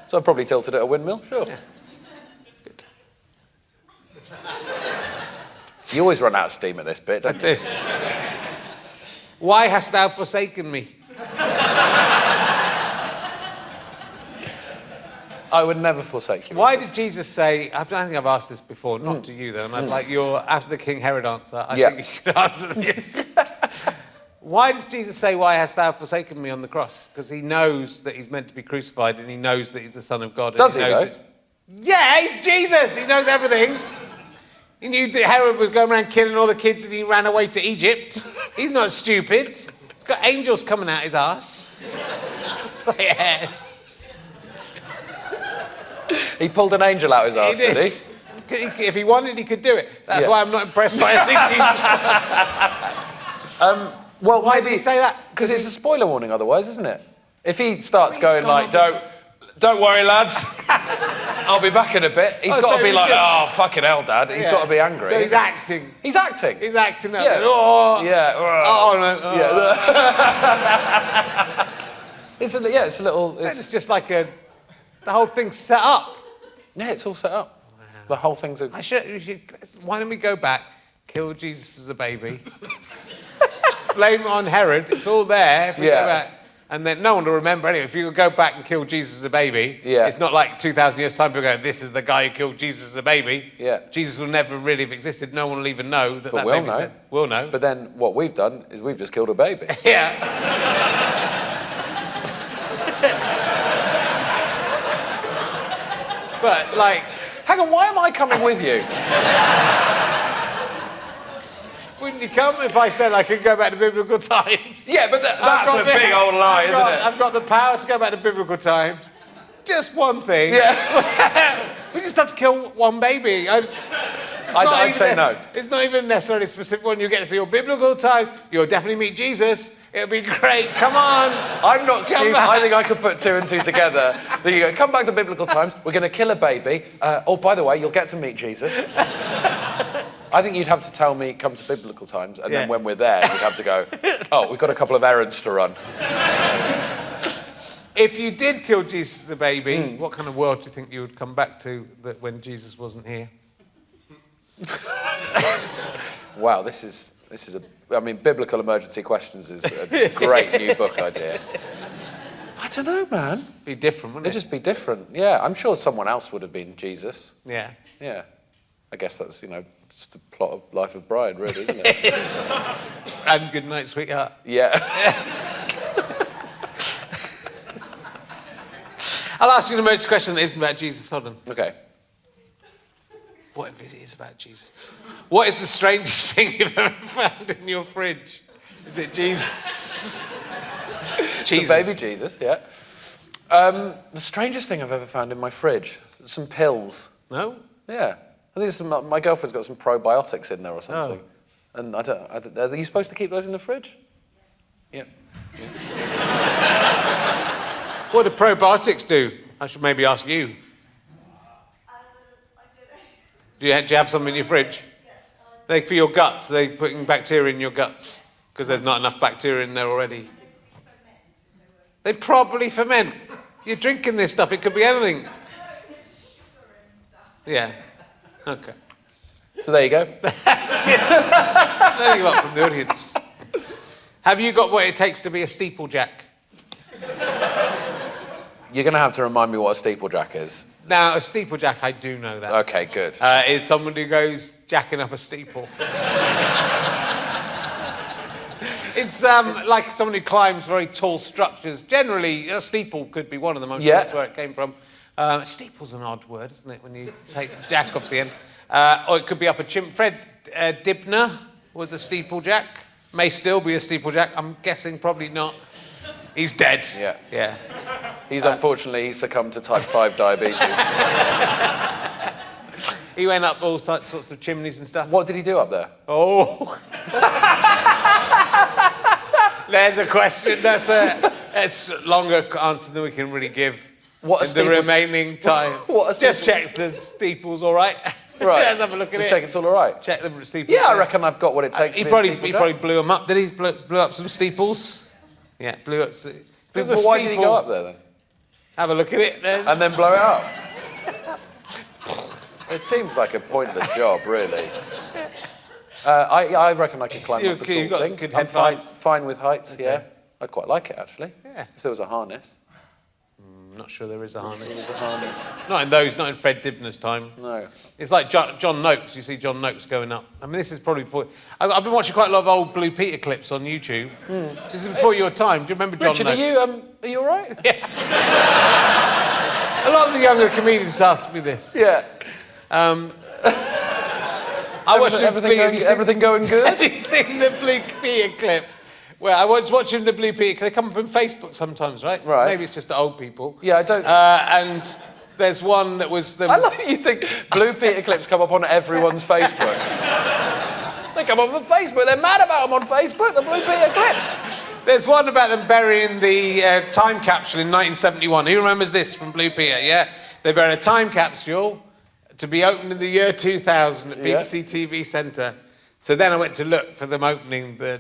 So I probably tilted at a windmill. Sure. Yeah. Good. You always run out of steam at this bit, I don't you? do. Why hast thou forsaken me? I would never forsake you. Why did Jesus say, I think I've asked this before, not to you though, and I'd like your, after the King Herod answer, I think you could answer this. Why does Jesus say, why hast thou forsaken me on the cross? Because he knows that he's meant to be crucified and he knows that he's the Son of God. And Does he, knows though? Yeah, he's Jesus. He knows everything. He knew that Herod was going around killing all the kids and he ran away to Egypt. He's not stupid. He's got angels coming out his arse. Yes. He pulled an angel out his arse, did he? If he wanted, he could do it. That's Yeah. why I'm not impressed by anything Jesus does. Well, Why maybe did he say that? Because it's a spoiler warning otherwise, isn't it? If he starts He's going gone like, on don't worry, lads, I'll be back in a bit. He's Oh, got so to be he's like, just- oh, fucking hell, Dad. He's Yeah. got to be angry. So he's acting. He's acting. He's acting up. Yeah. Oh, Yeah. oh, no. Oh. Yeah. It's a little. It's just like the whole thing's set up. Yeah, it's all set up. The whole thing's a. Why don't we go back, kill Jesus as a baby, blame it on Herod, it's all there. If we Yeah. go back, and then no one will remember anyway. If you go back and kill Jesus as a baby, Yeah. it's not like 2,000 years' time people go, this is the guy who killed Jesus as a baby. Yeah. Jesus will never really have existed. No one will even know that But that we'll baby's know. dead. We'll know. But then what we've done is we've just killed a baby. Yeah. But, like, Hang on, why am I coming with you? wouldn't you come if I said I could go back to biblical times? Yeah, but I've that's got a big old lie, isn't it? I've got the power to go back to biblical times. Just one thing. Yeah. We just have to kill one baby. I'd say no. It's not even necessarily a specific one. You get to see your biblical times. You'll definitely meet Jesus. It'll be great. Come on. I'm not stupid. back. I think I could put two and two together. There you go. Come back to biblical times. We're going to kill a baby. Oh, by the way, you'll get to meet Jesus. I think you'd have to tell me, come to biblical times, and then Yeah. when we're there, you'd have to go, oh, we've got a couple of errands to run. If you did kill Jesus as a baby, what kind of world do you think you would come back to that when Jesus wasn't here? Wow, this is a. I mean, Biblical Emergency Questions is a great new book idea. I don't know, man. Be different, wouldn't it? It'd just be different. Yeah, I'm sure someone else would have been Jesus. Yeah. Yeah. I guess that's, just the plot of Life of Brian, really, isn't it? And Good Night, Sweetheart. Yeah. I'll ask you an emergency question that isn't about Jesus. Hold on. Okay. What if it is about Jesus? What is the strangest thing you've ever found in your fridge? Is it Jesus? It's Jesus. The baby Jesus, yeah. The strangest thing I've ever found in my fridge, some pills. No? Yeah. I think my girlfriend's got some probiotics in there or something. Oh. And I don't, are you supposed to keep those in the fridge? Yeah. What do probiotics do? I should maybe ask you. I don't know. Do you have some in your fridge? Yeah. They for your guts. They putting bacteria in your guts because there's not enough bacteria in there already. They probably ferment. You're drinking this stuff. It could be anything. Yeah. Okay. So there you go. Learning a lot from the audience. Have you got what it takes to be a steeplejack? You're going to have to remind me what a steeplejack is. Now, a steeplejack, I do know that. Okay, good. Is someone who goes jacking up a steeple. It's like someone who climbs very tall structures. Generally, a steeple could be one of them. I'm sure that's where it came from. Steeple's an odd word, isn't it, when you take jack off the end? Or it could be up a chimney. Fred Dibner was a steeplejack. May still be a steeplejack. I'm guessing probably not. He's dead. Yeah. Yeah. He's unfortunately succumbed to type 5 diabetes. He went up all sorts of chimneys and stuff. What did he do up there? Oh. There's a question. That's a longer answer than we can really give in the remaining time. Just check the steeple's all right. Right. Let's have a look at Just it. check it's all right. Check the steeple. Yeah, I reckon I've got what it takes to be a steeplejack. He probably blew them up, did he? Blew up some steeples? Yeah, blew up... But why did he go up there then? Have a look at it then. And then blow it up? It seems like a pointless job, really. I reckon I could climb up a tall thing. Good I'm head height. fine with heights, yeah. I'd quite like it, actually. Yeah. If there was a harness. I'm not sure there is a harness. There was a harness. Not in Fred Dibner's time. No. It's like John Noakes. You see John Noakes going up. I mean, this is probably before... I've been watching quite a lot of old Blue Peter clips on YouTube. This is before your time. Do you remember John Richard, Noakes? are you all right? Yeah. A lot of the younger comedians ask me this. Yeah. I watched everything going good? Have you seen the Blue Peter clip? Well, I was watching the Blue Peter. They come up on Facebook sometimes, right? Right. Maybe it's just to old people. Yeah, I don't... And there's one that was the... I like you think Blue Peter clips come up on everyone's Facebook. They come up on Facebook. They're mad about them on Facebook, the Blue Peter clips. There's one about them burying the time capsule in 1971. Who remembers this from Blue Peter? Yeah? They buried a time capsule to be opened in the year 2000 at BBC TV Centre. So then I went to look for them opening the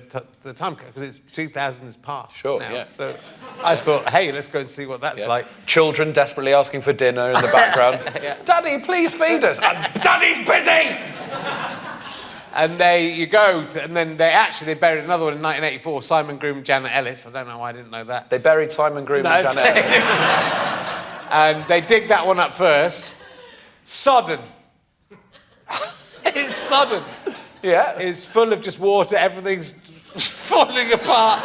time capsule, because it's 2000 has passed. Sure, now. yeah. So I thought, hey, let's go and see what that's like. Children desperately asking for dinner in the background. Yeah. Daddy, please feed us. Daddy's busy! And you go, and then they buried another one in 1984, Simon Groom and Janet Ellis. I don't know why I didn't know that. They buried Simon Groom and Janet Ellis. And they dig that one up first. Sodden. It's sodden. Yeah. It's full of just water, everything's falling apart.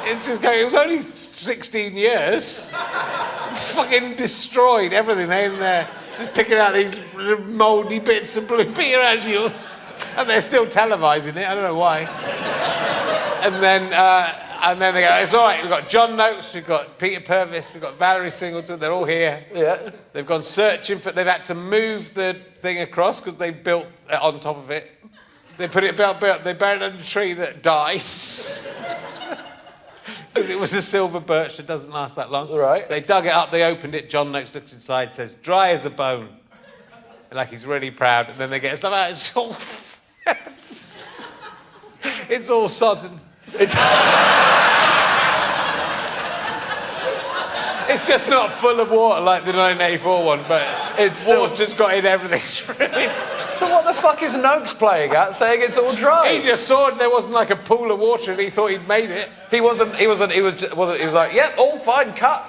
It's just going, it was only 16 years. Fucking destroyed everything in there. Just picking out these mouldy bits of Blue Peter annuals. And they're still televising it, I don't know why. And then they go, it's all right, we've got John Noakes, we've got Peter Purvis, we've got Valerie Singleton, they're all here. Yeah. They've gone searching for, they've had to move the thing across because they built on top of it. They put it, they buried it under a tree that dies. Because it was a silver birch that doesn't last that long. Right. They dug it up, they opened it, John Noakes looks inside, says, dry as a bone. Like he's really proud, and then they get stuff out, it's all... it's all sodden. It's just not full of water like the 1984 one, but It's still... Water's got in everything. So what the fuck is Noakes playing at, saying it's all dry? He just saw there wasn't like a pool of water and he thought he'd made it. He was like, yep, all fine, cut.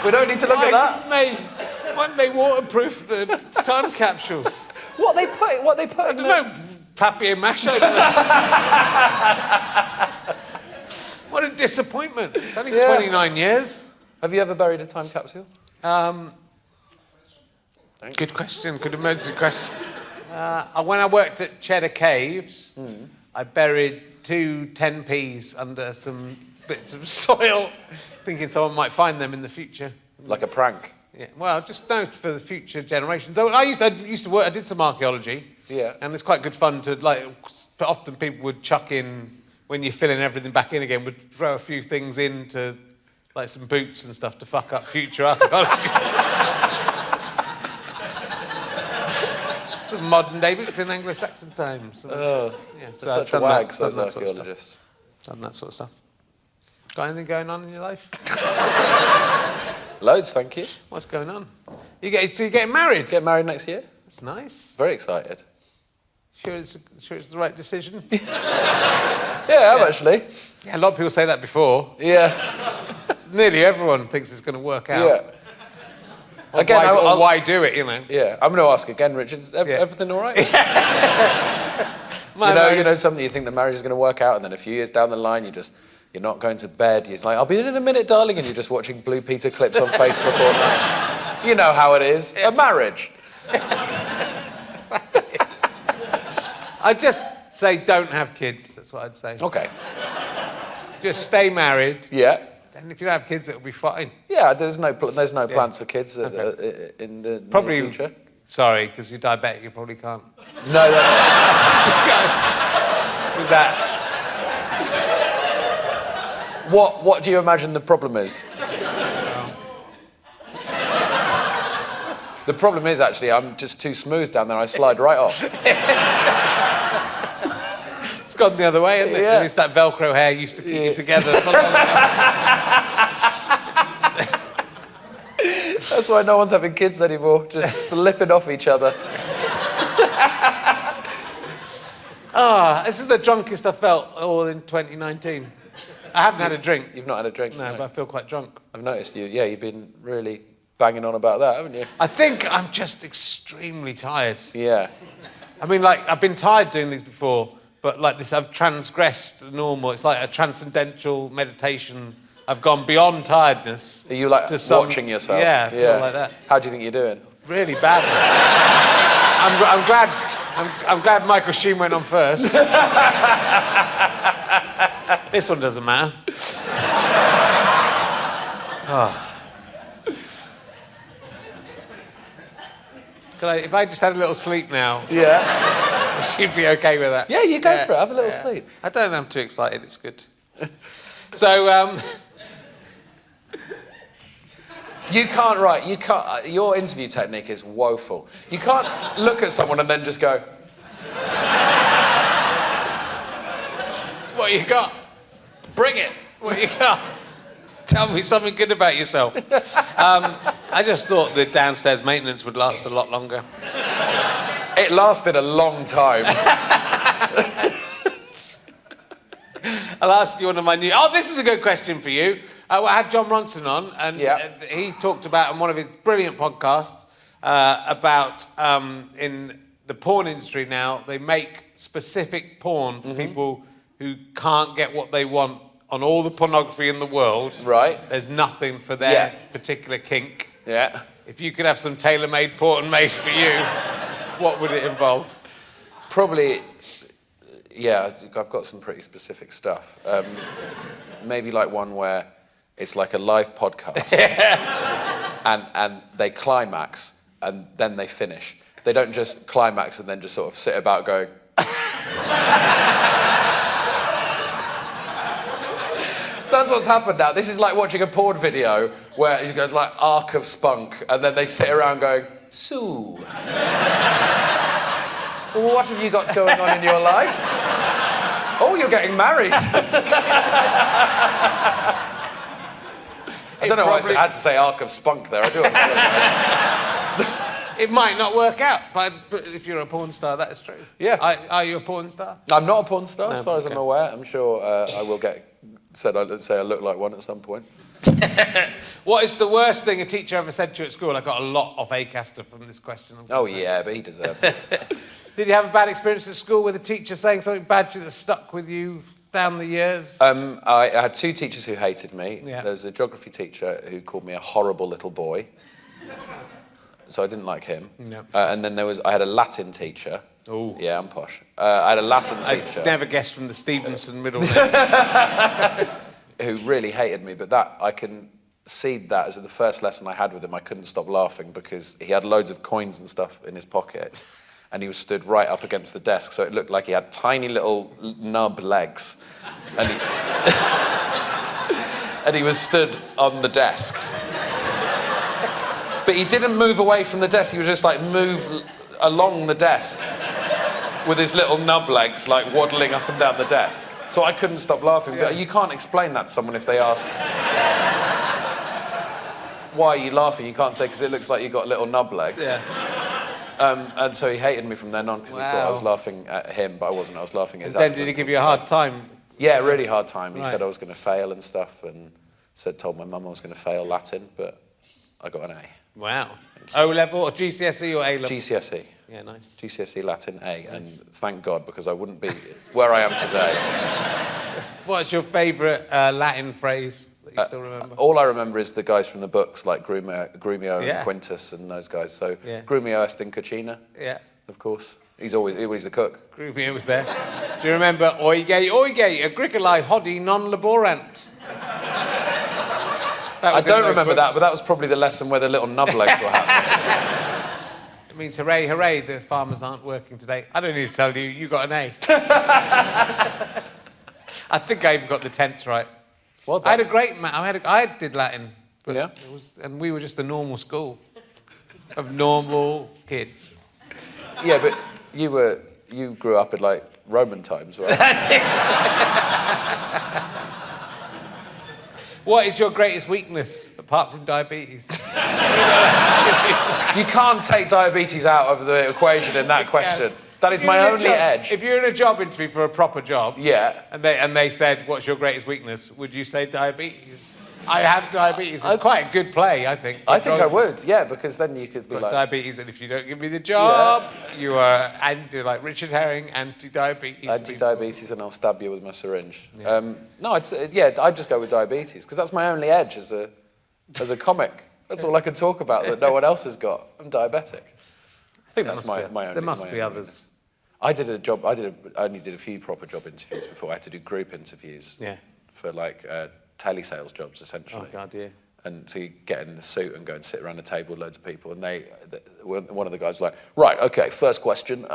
We don't need to look at that. Why didn't they waterproof the time capsules? What they put I in don't the... know, papier mâché over this. What a disappointment. It's only 29 years. Have you ever buried a time capsule? Good question, good emergency question. When I worked at Cheddar Caves, I buried 2 10p's under some bits of soil, thinking someone might find them in the future. Like a prank? Yeah, well, just note for the future generations. I used to work. I did some archaeology. Yeah. And it's quite good fun to often people would chuck in when you're filling everything back in again. Would throw a few things into like some boots and stuff to fuck up future archaeology. Some modern day boots in Anglo-Saxon times. Oh, yeah. they're such wags, those archaeologists. Done that sort of stuff. Got anything going on in your life? Loads, thank you. What's going on? So you're getting married? Get married next year? That's nice. Very excited. Sure it's the right decision? Yeah, actually. Yeah, a lot of people say that before. Yeah. Nearly everyone thinks it's going to work out. Yeah. Again, why do it, you know? Yeah, I'm going to ask again, Richard. Is everything all right? You know, something you think the marriage is going to work out, and then a few years down the line, you're not going to bed. You're like, I'll be in a minute, darling, and you're just watching Blue Peter clips on Facebook all night. You know how it is. A marriage. I'd just say don't have kids. That's what I'd say. Okay. Just stay married. Yeah. And if you don't have kids, it'll be fine. Yeah, there's no plans for kids in the near future. Sorry, because you're diabetic, you probably can't. No, that's... Was that... What do you imagine the problem is? The problem is, actually, I'm just too smooth down there. I slide right off. It's gone the other way, isn't it? Yeah. It's that Velcro hair used to keep you together. That's why no one's having kids anymore. Just slipping off each other. This is the drunkest I felt all in 2019. I haven't had a drink. You've not had a drink? No, but I feel quite drunk. I've noticed you. Yeah, you've been really banging on about that, haven't you? I think I'm just extremely tired. Yeah. I mean, like, I've been tired doing these before, but like this, I've transgressed the normal. It's like a transcendental meditation. I've gone beyond tiredness. Are you like watching yourself? Yeah, I feel like that. How do you think you're doing? Really badly. I'm glad Michael Sheen went on first. This one doesn't matter. If I just had a little sleep now, she'd be okay with that. Yeah, you go for it. Have a little sleep. I don't think I'm too excited. It's good. So, you can't write. You can't. Your interview technique is woeful. You can't look at someone and then just go. What you got? Bring it. What you got? Tell me something good about yourself. I just thought the downstairs maintenance would last a lot longer. It lasted a long time. I'll ask you one of my new... Oh, this is a good question for you. I had John Ronson on, and he talked about, on one of his brilliant podcasts, about in the porn industry now, they make specific porn for people who can't get what they want on all the pornography in the world. Right. There's nothing for their particular kink. Yeah. If you could have some tailor-made porn made for you, what would it involve? Probably, yeah, I've got some pretty specific stuff. Maybe like one where it's like a live podcast and they climax and then they finish. They don't just climax and then just sort of sit about going... That's what's happened now. This is like watching a porn video where it goes like arc of spunk and then they sit around going, Sue, what have you got going on in your life? Oh, you're getting married. I don't know why I had to say arc of spunk there. I do apologise. It might not work out, but if you're a porn star, that is true. Yeah. Are you a porn star? I'm not a porn star, as far as okay. I'm aware. I'm sure I will say I look like one at some point. What is the worst thing a teacher ever said to you at school? I got a lot of Acaster from this question. Oh, yeah, but he deserved it. Did you have a bad experience at school with a teacher saying something bad to you that stuck with you down the years? I had 2 teachers who hated me. Yeah. There was a geography teacher who called me a horrible little boy. So I didn't like him. No. And then I had a Latin teacher. Ooh. Yeah, I'm posh. I had a Latin teacher. I never guessed from the Stevenson middle name. Who really hated me, but that I can see that as the first lesson I had with him. I couldn't stop laughing because he had loads of coins and stuff in his pockets, and he was stood right up against the desk, so it looked like he had tiny little nub legs, and and he was stood on the desk. But he didn't move away from the desk. He was just like move along the desk with his little nub legs, like waddling up and down the desk. So I couldn't stop laughing. Yeah. But you can't explain that to someone if they ask, why are you laughing? You can't say, because it looks like you've got little nub legs. Yeah. And so he hated me from then on because he thought I was laughing at him, but I wasn't. I was laughing at his Then accent. did he give you a hard time? Yeah, really hard time. He Right. said I was going to fail and stuff, and told my mum I was going to fail Latin, but I got an A. Wow. O level or GCSE or A level? GCSE. Yeah, nice. GCSE Latin A, and thank God, because I wouldn't be where I am today. What's your favourite Latin phrase that you still remember? All I remember is the guys from the books, like Grumio Yeah. and Quintus and those guys. So Yeah. Grumio est in cucina, Yeah. of course. He's always the cook. Grubia was there. Do you remember oige, agricolae hodie non laborant? I don't remember that, but that was probably the lesson where the little nub legs were happening. It means hooray, hooray, the farmers aren't working today. I don't need to tell you, you got an A. I think I even got the tense right. Well done. I had a great I did Latin. But Yeah? and we were just a normal school of normal kids. Yeah, but you grew up in like Roman times, right? That's it. What is your greatest weakness apart from diabetes? You can't take diabetes out of the equation in that question. That is my only edge. If you're in a job interview for a proper job, Yeah. and they said, "What's your greatest weakness?" Would you say diabetes? I have diabetes. It's quite a good play, I think. I think I would, yeah, because then you could be Got like... diabetes, and if you don't give me the job, you are like Richard Herring, anti-diabetes. Anti-diabetes, and I'll stab you with my syringe. Yeah. No, I'd just go with diabetes, because that's my only edge as a comic. That's all I can talk about that no one else has got. I'm diabetic. I think that's my only... There must my be only others. I only did a few proper job interviews before. I had to do group interviews for like telesales jobs, essentially. Oh, God, yeah. And to get in the suit and go and sit around a table with loads of people. And one of the guys was like, right, okay, first question,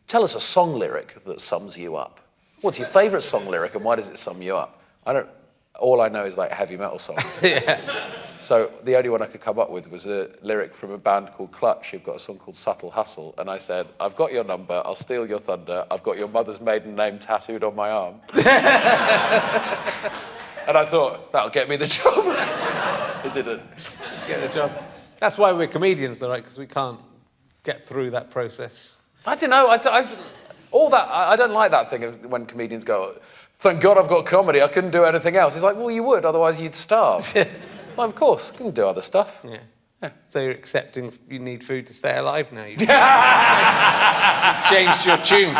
tell us a song lyric that sums you up. What's your favourite song lyric and why does it sum you up? All I know is like heavy metal songs. Yeah. So the only one I could come up with was a lyric from a band called Clutch, who've got a song called Subtle Hustle. And I said, I've got your number, I'll steal your thunder, I've got your mother's maiden name tattooed on my arm. And I thought, that'll get me the job. It didn't. Get the job. That's why we're comedians, though, right? Because we can't get through that process. I don't know, I don't like that thing of when comedians go, thank God I've got comedy, I couldn't do anything else. It's like, well, you would, otherwise you'd starve. Well, of course, you can do other stuff. Yeah. So you're accepting you need food to stay alive now. You've changed your tune.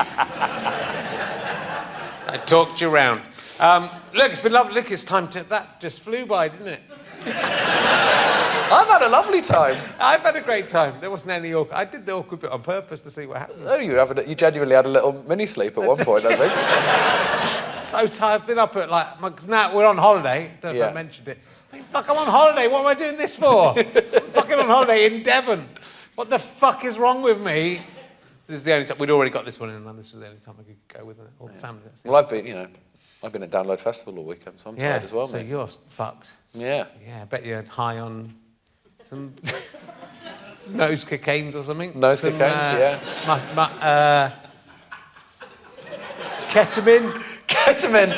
I talked you round. Look, it's been lovely. Look, it's time to... That just flew by, didn't it? I've had a lovely time. I've had a great time. There wasn't any awkward... I did the awkward bit on purpose to see what happened. Oh, you genuinely had a little mini-sleep at one point, I think. So tired. I've been up at like... Because now we're on holiday. Don't know if I mentioned it. Fuck, I'm on holiday. What am I doing this for? I'm fucking on holiday in Devon. What the fuck is wrong with me? This is the only time... We'd already got this one in, and this was the only time I could go with all the family. Well, I've been at Download Festival all weekend, so I'm tired as well, so mate. you're fucked. Yeah. Yeah, I bet you're high on some nose cocaines or something. Nose cocaines, yeah. Ketamine. Ketamine.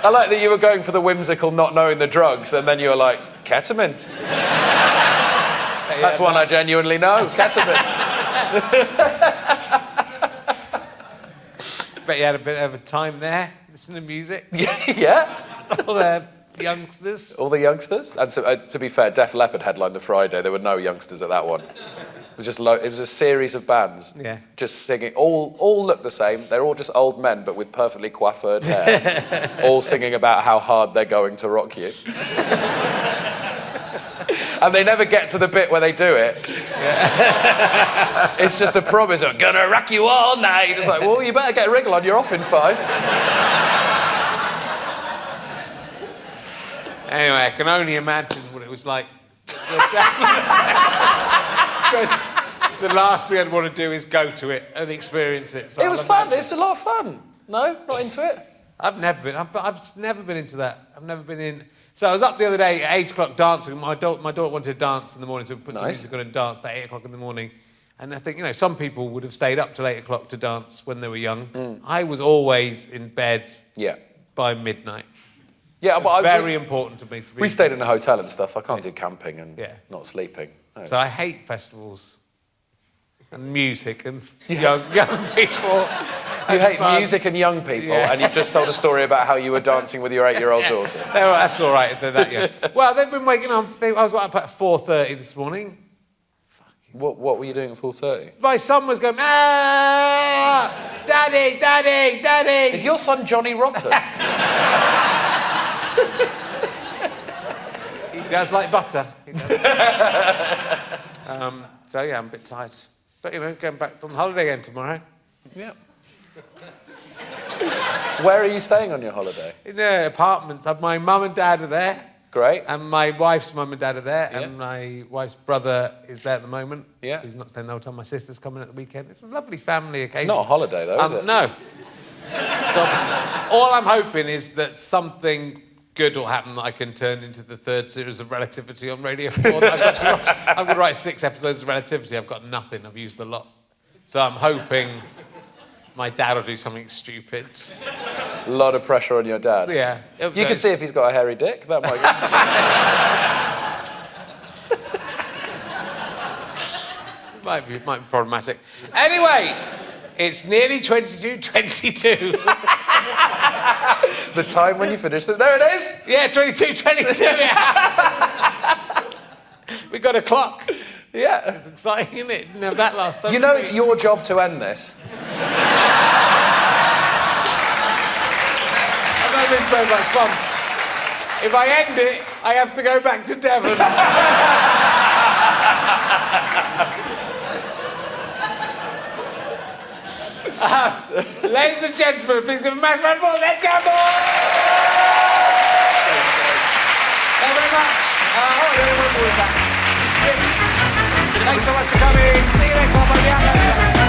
I like that you were going for the whimsical, not knowing the drugs, and then you were like, ketamine. That's one I genuinely know, ketamine. Bet you had a bit of a time there, listening to music. Yeah. All the youngsters. All the youngsters. And so, to be fair, Def Leppard headlined the Friday. There were no youngsters at that one. It was just it was a series of bands, just singing. All look the same. They're all just old men, but with perfectly coiffured hair, all singing about how hard they're going to rock you. And they never get to the bit where they do it. It's just a promise of gonna rock you all night. It's like, well, you better get a wriggle on. You're off in 5. Anyway, I can only imagine what it was like. Because the last thing I'd want to do is go to it and experience it. So It was fun. It's a lot of fun. No, not into it. I've never been into that. I've never been in. So I was up the other day at 8 o'clock dancing. My daughter wanted to dance in the morning, so we put some music on and danced at 8 o'clock in the morning. And I think, some people would have stayed up till 8 o'clock to dance when they were young. I was always in bed by midnight. Yeah, but very important to me to be. We stayed in a hotel and stuff. I can't do camping and not sleeping. No. So I hate festivals and music and young people. You hate music and young people, and you just told a story about how you were dancing with your 8-year-old daughter. That's all right. They're that young. Well, they've been waking up. I was up at 4:30 this morning. What were you doing at 4:30? My son was going, Daddy, Daddy, Daddy. Is your son Johnny Rotten? He does like butter. So yeah, I'm a bit tired. But going back on holiday again tomorrow. Yeah. Where are you staying on your holiday? In apartments. My mum and dad are there. Great. And my wife's mum and dad are there. And my wife's brother is there at the moment. Yeah. He's not staying the whole time. My sister's coming at the weekend. It's a lovely family occasion. It's not a holiday though, is it? No. All I'm hoping is that something good will happen that I can turn into the 3rd series of Relativity on Radio 4. I've got to write 6 episodes of Relativity. I've got nothing. I've used a lot. So I'm hoping my dad will do something stupid. A lot of pressure on your dad. Yeah. You could see if he's got a hairy dick. That might be problematic. Anyway, it's nearly 22:22. The time when you finished it. There it is. Yeah, 22:22. Yeah. We got a clock. Yeah. It's exciting, isn't it? Didn't have that last time. It's your job to end this. That's been so much fun. If I end it, I have to go back to Devon. Ladies and gentlemen, please give a massive round of applause. Ed Gamble! Thank you very much. Thanks so much for coming. See you next time. Bye.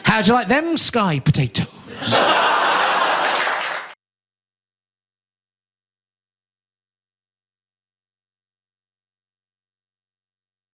How'd you like them sky potatoes?